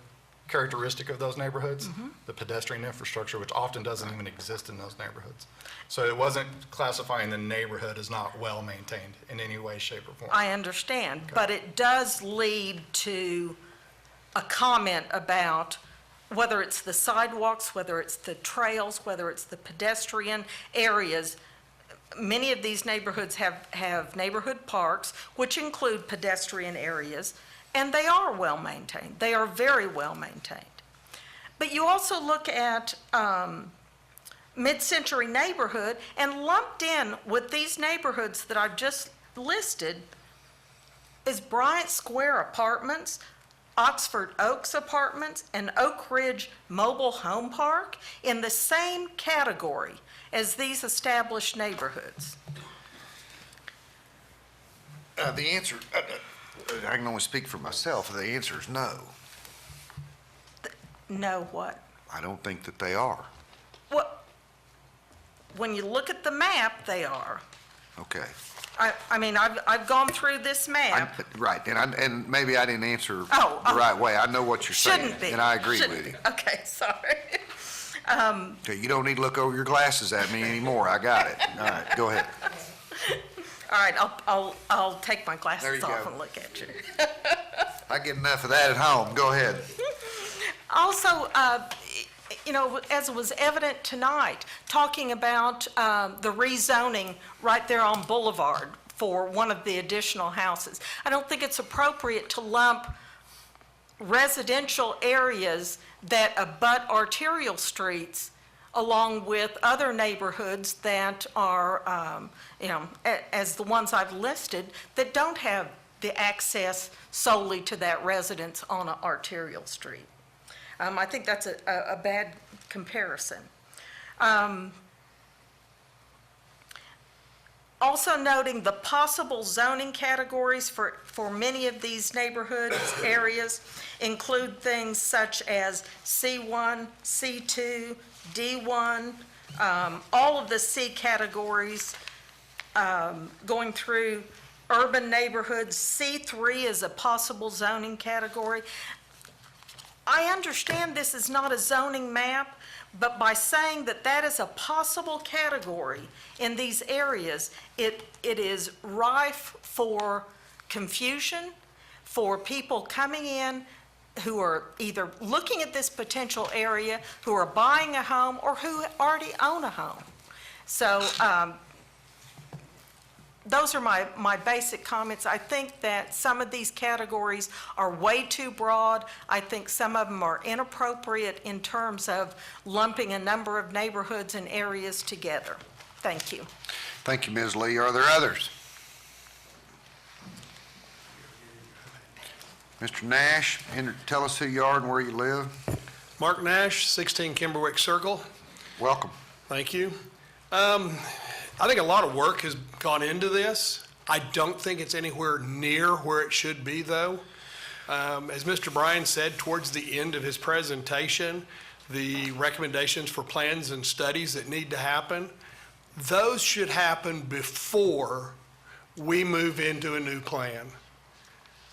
characteristic of those neighborhoods, the pedestrian infrastructure, which often doesn't even exist in those neighborhoods. So it wasn't classifying the neighborhood as not well-maintained in any way, shape, or form. I understand, but it does lead to a comment about whether it's the sidewalks, whether it's the trails, whether it's the pedestrian areas. Many of these neighborhoods have neighborhood parks, which include pedestrian areas, and they are well-maintained. They are very well-maintained. But you also look at mid-century neighborhood, and lumped in with these neighborhoods that I've just listed is Bryant Square Apartments, Oxford Oaks Apartments, and Oak Ridge Mobile Home Park in the same category as these established neighborhoods. The answer, I can only speak for myself. The answer is no. No what? I don't think that they are. Well, when you look at the map, they are. Okay. I mean, I've gone through this map. Right, and maybe I didn't answer the Oh, right way. I know what you're saying. Shouldn't be. And I agree Shouldn't with you. be. Okay, sorry. Okay, you don't need to look over your glasses at me anymore. I got it. All right, go ahead. All right, I'll take my There glasses you off go. and look at you. I get enough of that at home. Go ahead. Also, you know, as was evident tonight, talking about the rezoning right there on Boulevard for one of the additional houses. I don't think it's appropriate to lump residential areas that abut arterial streets along with other neighborhoods that are, you know, as the ones I've listed, that don't have the access solely to that residence on an arterial street. I think that's a bad comparison. Also noting the possible zoning categories for many of these neighborhoods, areas, include things such as C1, C2, D1, all of the C categories, going through urban neighborhoods. C3 is a possible zoning category. I understand this is not a zoning map, but by saying that that is a possible category in these areas, it is rife for confusion, for people coming in who are either looking at this potential area, who are buying a home, or who already own a home. So those are my basic comments. I think that some of these categories are way too broad. I think some of them are inappropriate in terms of lumping a number of neighborhoods and areas together. Thank you. Thank you, Ms. Lee. Are there others? Mr. Nash, tell us who you are and where you live. Mark Nash, 16 Kimberwick Circle. Welcome. Thank you. I think a lot of work has gone into this. I don't think it's anywhere near where it should be, though. As Mr. Bryan said towards the end of his presentation, the recommendations for plans and studies that need to happen, those should happen before we move into a new plan.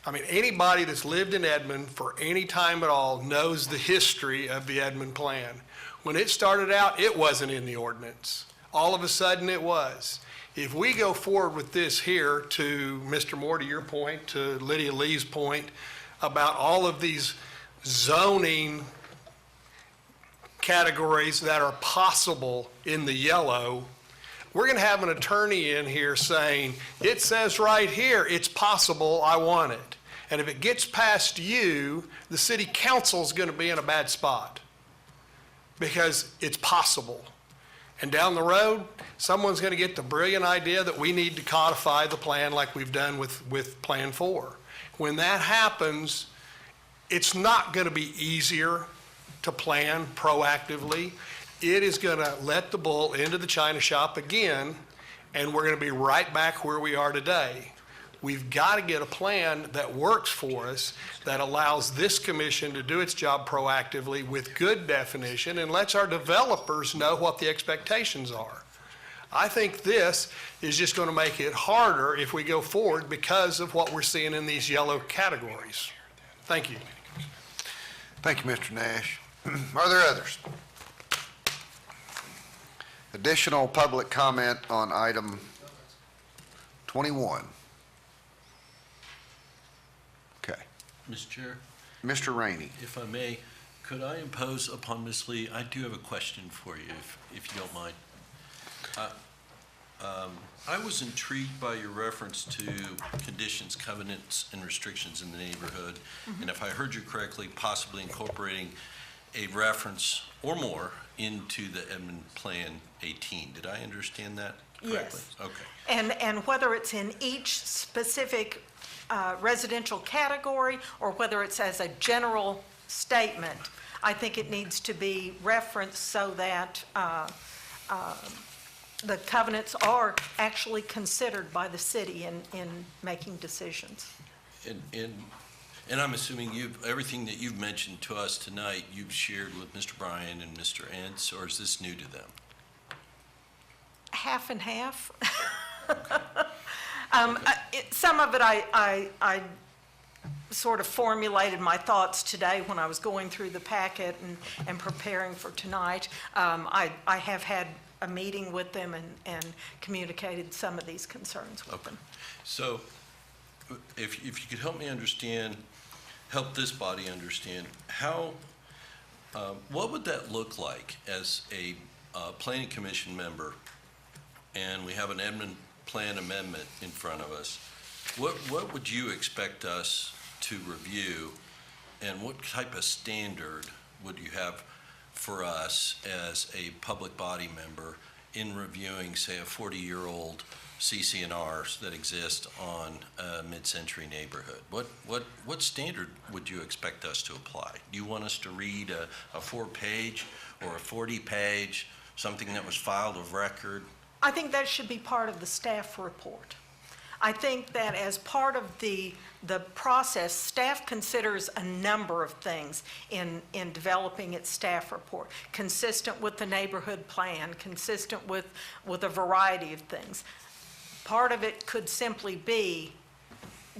I mean, anybody that's lived in Edmond for any time at all knows the history of the Edmond Plan. When it started out, it wasn't in the ordinance. All of a sudden it was. If we go forward with this here, to Mr. Moore, to your point, to Lydia Lee's point about all of these zoning categories that are possible in the yellow, we're going to have an attorney in here saying, it says right here, it's possible, I want it. And if it gets past you, the city council's going to be in a bad spot because it's possible. And down the road, someone's going to get the brilliant idea that we need to codify the plan like we've done with Plan 4. When that happens, it's not going to be easier to plan proactively. It is going to let the bull into the china shop again, and we're going to be right back where we are today. We've got to get a plan that works for us, that allows this commission to do its job proactively with good definition and lets our developers know what the expectations are. I think this is just going to make it harder if we go forward because of what we're seeing in these yellow categories. Thank you. Thank you, Mr. Nash. Are there others? Additional public comment on item 21. Okay. Mr. Chair, Mr. Rainey. if I may, could I impose upon Ms. Lee, I do have a question for you, if you don't mind. I was intrigued by your reference to conditions, covenants, and restrictions in the neighborhood. And if I heard you correctly, possibly incorporating a reference or more into the Edmond Plan 18. Did I understand that correctly? Yes. Okay. And whether it's in each specific residential category or whether it's as a general statement, I think it needs to be referenced so that the covenants are actually considered by the city in making decisions. And I'm assuming everything that you've mentioned to us tonight, you've shared with Mr. Bryan and Mr. Entz, or is this new to them? Half and half. Some of it I sort of formulated my thoughts today when I was going through the packet and preparing for tonight. I have had a meeting with them and communicated some of these concerns with them. So if you could help me understand, help this body understand, how What would that look like as a planning commission member, and we have an Edmond Plan amendment in front of us? What would you expect us to review, and what type of standard would you have for us as a public body member in reviewing, say, a 40-year-old CC&Rs that exist on a mid-century neighborhood? What standard would you expect us to apply? Do you want us to read a 4-page or a 40-page, something that was filed of record? I think that should be part of the staff report. I think that as part of the process, staff considers a number of things in developing its staff report, consistent with the neighborhood plan, consistent with a variety of things. Part of it could simply be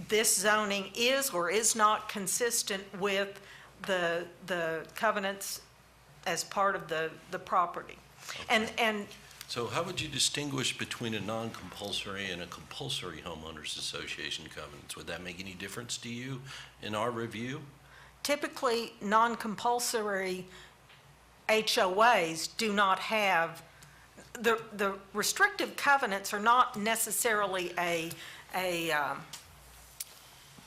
this zoning is or is not consistent with the covenants as part of the property. And So how would you distinguish between a non-compulsory and a compulsory homeowners association covenants? Would that make any difference to you in our review? typically, non-compulsory HOAs do not have, the restrictive covenants are not necessarily a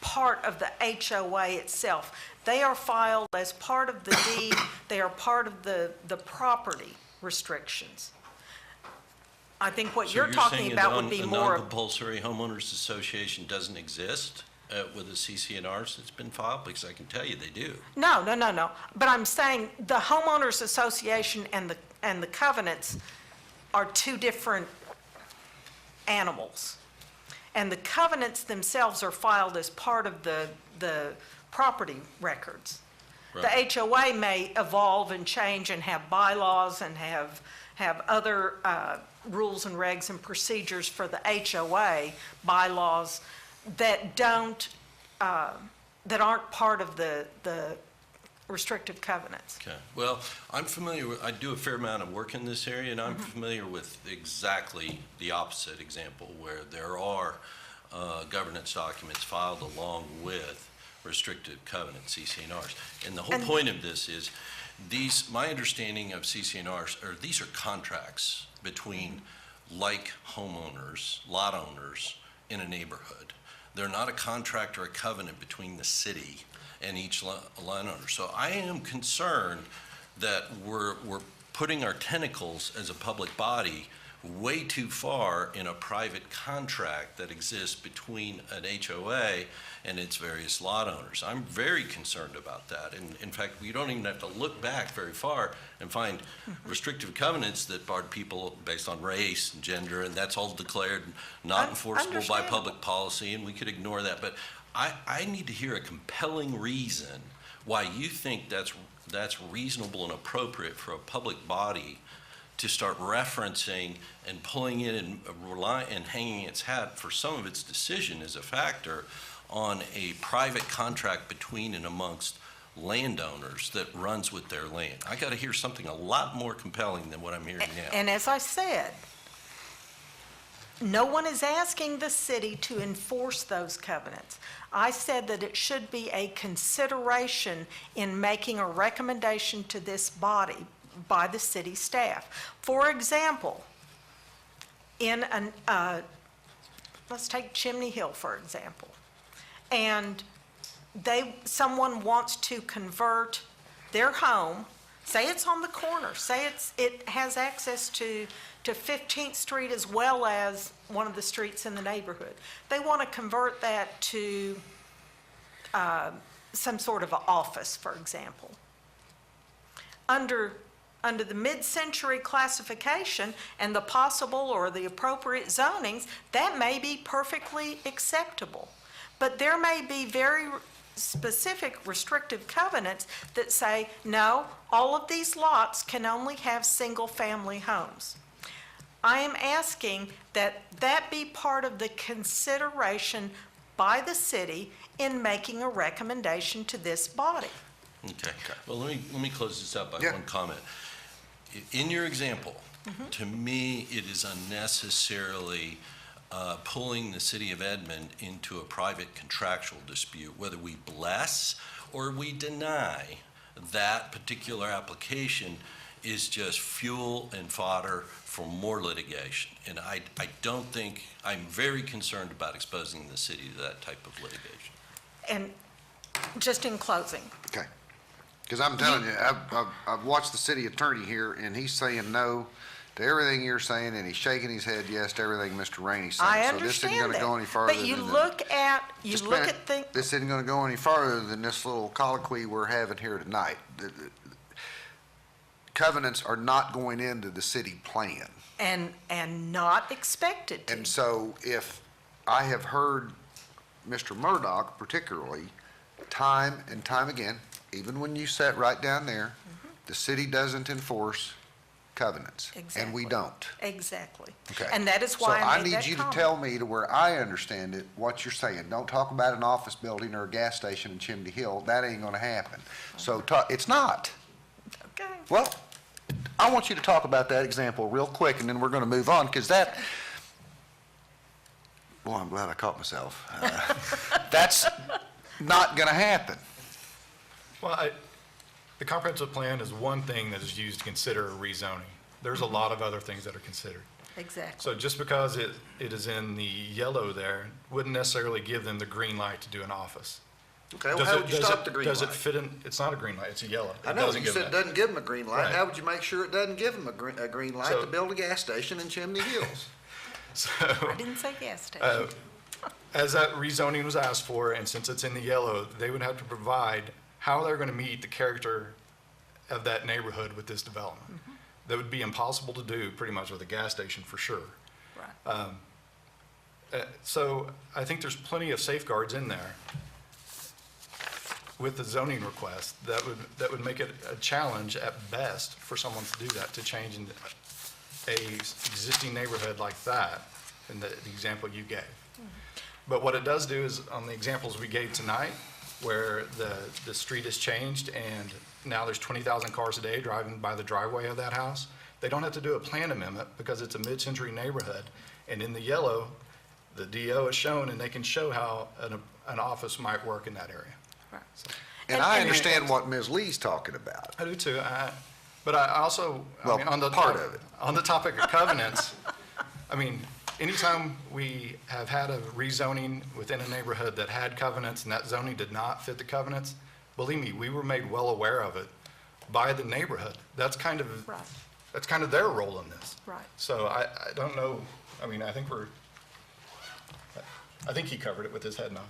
part of the HOA itself. They are filed as part of the deed, they are part of the property restrictions. I think what you're talking about would be So more. you're saying a non-compulsory homeowners association doesn't exist with the CC&Rs that's been filed? Because I can tell you they do. No. But I'm saying the homeowners association and the covenants are two different animals. And the covenants themselves are filed as part of the property records. Right. The HOA may evolve and change and have bylaws and have other rules and regs and procedures for the HOA bylaws that aren't part of the restrictive covenants. Okay, well, I'm familiar with, I do a fair amount of work in this area, and I'm familiar with exactly the opposite example, where there are governance documents filed along with restrictive covenants, CC&Rs. And the whole point of this is, my understanding of CC&Rs are, these are contracts between like homeowners, lot owners in a neighborhood. They're not a contract or a covenant between the city and each line owner. So I am concerned that we're putting our tentacles as a public body way too far in a private contract that exists between an HOA and its various lot owners. I'm very concerned about that. And in fact, we don't even have to look back very far and find restrictive covenants that barred people based on race and gender, and that's all declared not enforceable by public policy, and we could ignore that. But I need to hear a compelling reason why you think that's reasonable and appropriate for a public body to start referencing and pulling in and hanging its hat for some of its decision as a factor on a private contract between and amongst landowners that runs with their land. I got to hear something a lot more compelling than what I'm hearing now. And as I said, no one is asking the city to enforce those covenants. I said that it should be a consideration in making a recommendation to this body by the city staff. For example, let's take Chimney Hill, for example. And someone wants to convert their home, say it's on the corner, say it has access to 15th Street as well as one of the streets in the neighborhood. They want to convert that to some sort of an office, for example. Under the mid-century classification and the possible or the appropriate zonings, that may be perfectly acceptable. But there may be very specific restrictive covenants that say, no, all of these lots can only have single-family homes. I am asking that that be part of the consideration by the city in making a recommendation to this body. Okay. Well, let me close this out by Yeah. one comment. In your example, to me, it is unnecessarily pulling the city of Edmond into a private contractual dispute, whether we bless or we deny that particular application is just fuel and fodder for more litigation. And I don't think, I'm very concerned about exposing the city to that type of litigation. And just in closing, Okay. Because I'm telling you, I've watched the city attorney here, and he's saying no to everything you're saying, and he's shaking his head yes to everything Mr. Rainey's saying. I So this isn't understand gonna go that. any further But you than the- look at, Just a minute. things. This isn't gonna go any further than this little colloquy we're having here tonight. Covenants are not going into the city plan. And not expected to. And so if I have heard Mr. Murdoch particularly, time and time again, even when you sat right down there, the city doesn't enforce covenants. And we Exactly. don't. Exactly. Okay. And that is why I made that So I need you to comment. tell me to where I understand it, what you're saying. Don't talk about an office building or a gas station in Chimney Hill. That ain't gonna happen. So it's not. Okay. Well, I want you to talk about that example real quick, and then we're gonna move on, because that, boy, I'm glad I caught myself. That's not gonna happen. Well, the comprehensive plan is one thing that is used to consider rezoning. There's a lot of other things that are considered. Exactly. So just because it is in the yellow there, wouldn't necessarily give them the green light to do an office. Okay, well, Does how it- would you does stop it- the green Does it light? fit in, it's not a green light, it's a yellow. I It know, doesn't you give said that. it doesn't give them a green light. Right. How would you make sure it doesn't give them a green light So- to build a gas station in Chimney Hills? So, I didn't say gas station. as that rezoning was asked for, and since it's in the yellow, they would have to provide how they're going to meet the character of that neighborhood with this development. That would be impossible to do pretty much with a gas station for sure. Right. So I think there's plenty of safeguards in there with the zoning request that would make it a challenge at best for someone to do that, to change in a existing neighborhood like that, in the example you gave. But what it does do is, on the examples we gave tonight, where the street has changed and now there's 20,000 cars a day driving by the driveway of that house, they don't have to do a plan amendment because it's a mid-century neighborhood. And in the yellow, the DO is shown, and they can show how an office might work in that area. Right. And I understand what Ms. Lee's talking about. I do too. But I also, Well, on the part of it. On the topic of covenants, I mean, anytime we have had a rezoning within a neighborhood that had covenants and that zoning did not fit the covenants, believe me, we were made well aware of it by the neighborhood. That's kind of, Right. that's kind of their role in this. Right. So I don't know, I mean, I think he covered it with his head nod.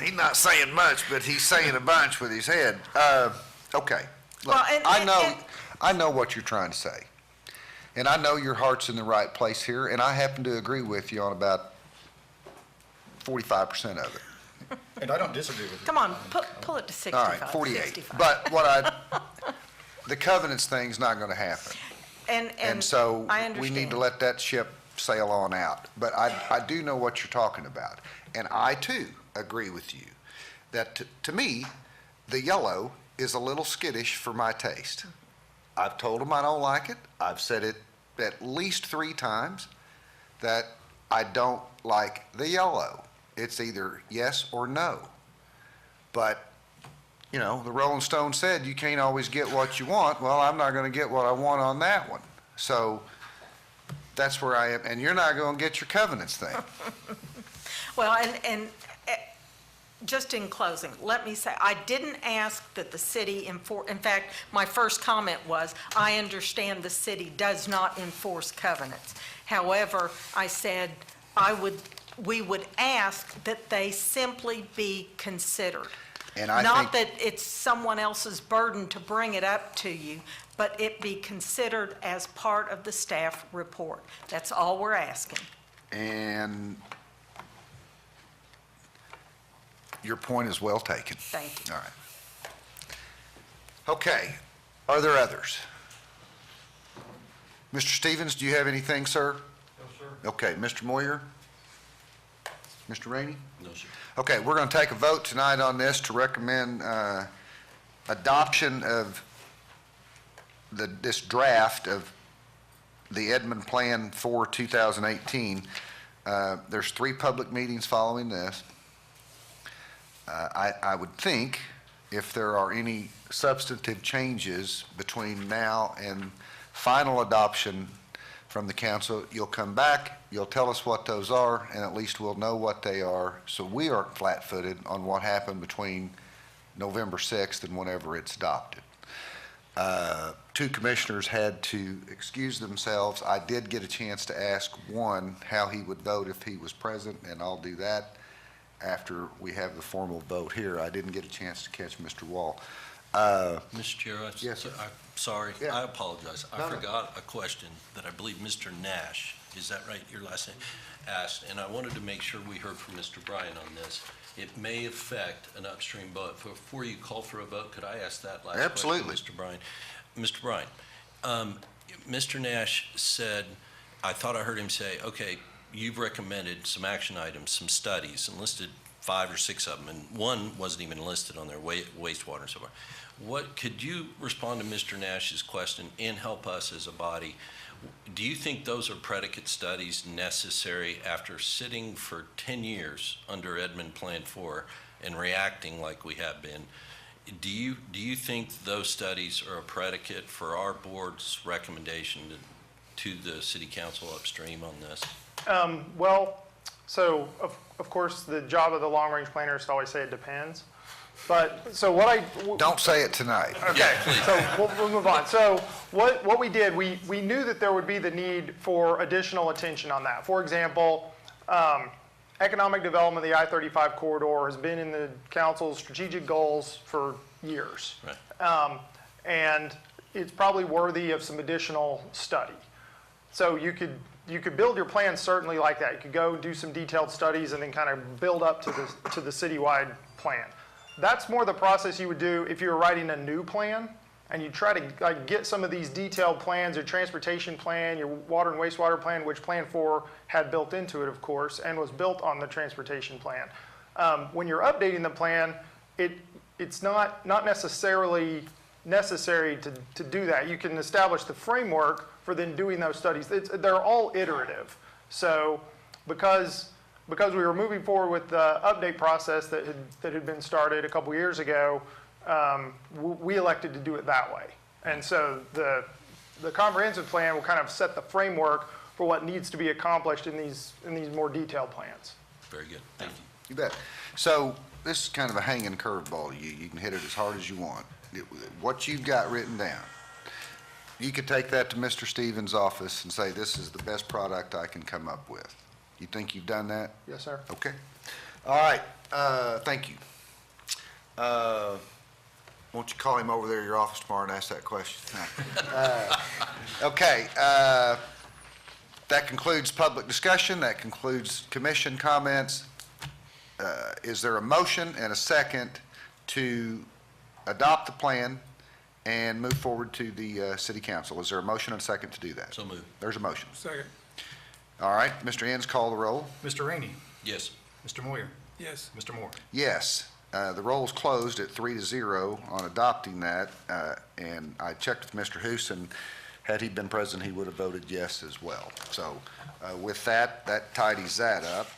He's not saying much, but he's saying a bunch with his head. Okay. Look, Well, and- I know what you're trying to say. And I know your heart's in the right place here, and I happen to agree with you on about 45% of it. And I don't disagree with you. Come on, pull it to 65. All right, 48. 65. But the covenants thing's not gonna happen. And so I we need to understand. let that ship sail on out. But I do know what you're talking about. And I too agree with you that to me, the yellow is a little skittish for my taste. I've told them I don't like it. I've said it at least 3 times that I don't like the yellow. It's either yes or no. But, you know, the Rolling Stone said you can't always get what you want. Well, I'm not gonna get what I want on that one. So that's where I am, and you're not gonna get your covenants thing. Well, and just in closing, let me say, I didn't ask that the city in fact, my first comment was, I understand the city does not enforce covenants. However, I said we would ask that they simply be considered. And I Not think, that it's someone else's burden to bring it up to you, but it be considered as part of the staff report. That's all we're asking. and your point is well taken. Thank you. All right. Okay, are there others? Mr. Stevens, do you have anything, sir? No, sir. Okay, Mr. Moyer? Mr. Rainey? No, sir. Okay, we're going to take a vote tonight on this to recommend adoption of this draft of the Edmond Plan for 2018. There's 3 public meetings following this. I would think if there are any substantive changes between now and final adoption from the council, you'll come back, you'll tell us what those are, and at least we'll know what they are, so we aren't flat-footed on what happened between November 6th and whenever it's adopted. Two commissioners had to excuse themselves. I did get a chance to ask one how he would vote if he was present, and I'll do that after we have the formal vote here. I didn't get a chance to catch Mr. Wall. Mr. Chair, Yes, sir. I'm sorry, Yeah. I apologize. No, I no. forgot a question that I believe Mr. Nash, is that right, your last name, asked, and I wanted to make sure we heard from Mr. Bryan on this. It may affect an upstream vote. Before you call for a vote, could I ask that last question, Absolutely. Mr. Bryan? Mr. Bryan, Mr. Nash said, I thought I heard him say, okay, you've recommended some action items, some studies, and listed 5 or 6 of them, and one wasn't even listed on their wastewater and so forth. Could you respond to Mr. Nash's question and help us as a body? Do you think those are predicate studies necessary after sitting for 10 years under Edmond Plan 4 and reacting like we have been? Do you think those studies are a predicate for our board's recommendation to the city council upstream on this? Well, so of course, the job of the long-range planner is to always say it depends. But, so what Don't say it tonight. Okay, so we'll move on. So what we did, we knew that there would be the need for additional attention on that. For example, economic development of the I-35 corridor has been in the council's strategic goals for years. Right. And it's probably worthy of some additional study. So you could build your plan certainly like that. You could go do some detailed studies and then kind of build up to the citywide plan. That's more the process you would do if you were writing a new plan and you try to get some of these detailed plans, your transportation plan, your water and wastewater plan, which Plan 4 had built into it, of course, and was built on the transportation plan. When you're updating the plan, it's not necessarily necessary to do that. You can establish the framework for then doing those studies. They're all iterative. So because we were moving forward with the update process that had been started a couple years ago, we elected to do it that way. And so the comprehensive plan will kind of set the framework for what needs to be accomplished in these more detailed plans. Very good, thank you. You bet. So this is kind of a hanging curveball to you. You can hit it as hard as you want. What you've got written down, you could take that to Mr. Stevens' office and say, this is the best product I can come up with. You think you've done that? Yes, sir. Okay. All right, thank you. Won't you call him over there to your office tomorrow and ask that question? Okay, that concludes public discussion. That concludes commission comments. Is there a motion and a second to adopt the plan and move forward to the city council? Is there a motion and a second to do that? So moved. There's a motion. Second. All right, Mr. Enns, call the roll. Mr. Rainey, Yes. Mr. Moyer, Yes. Mr. Moore. Yes, the roll is closed at 3-0 on adopting that, and I checked with Mr. Hoos, and had he been present, he would have voted yes as well. So with that tidies that up.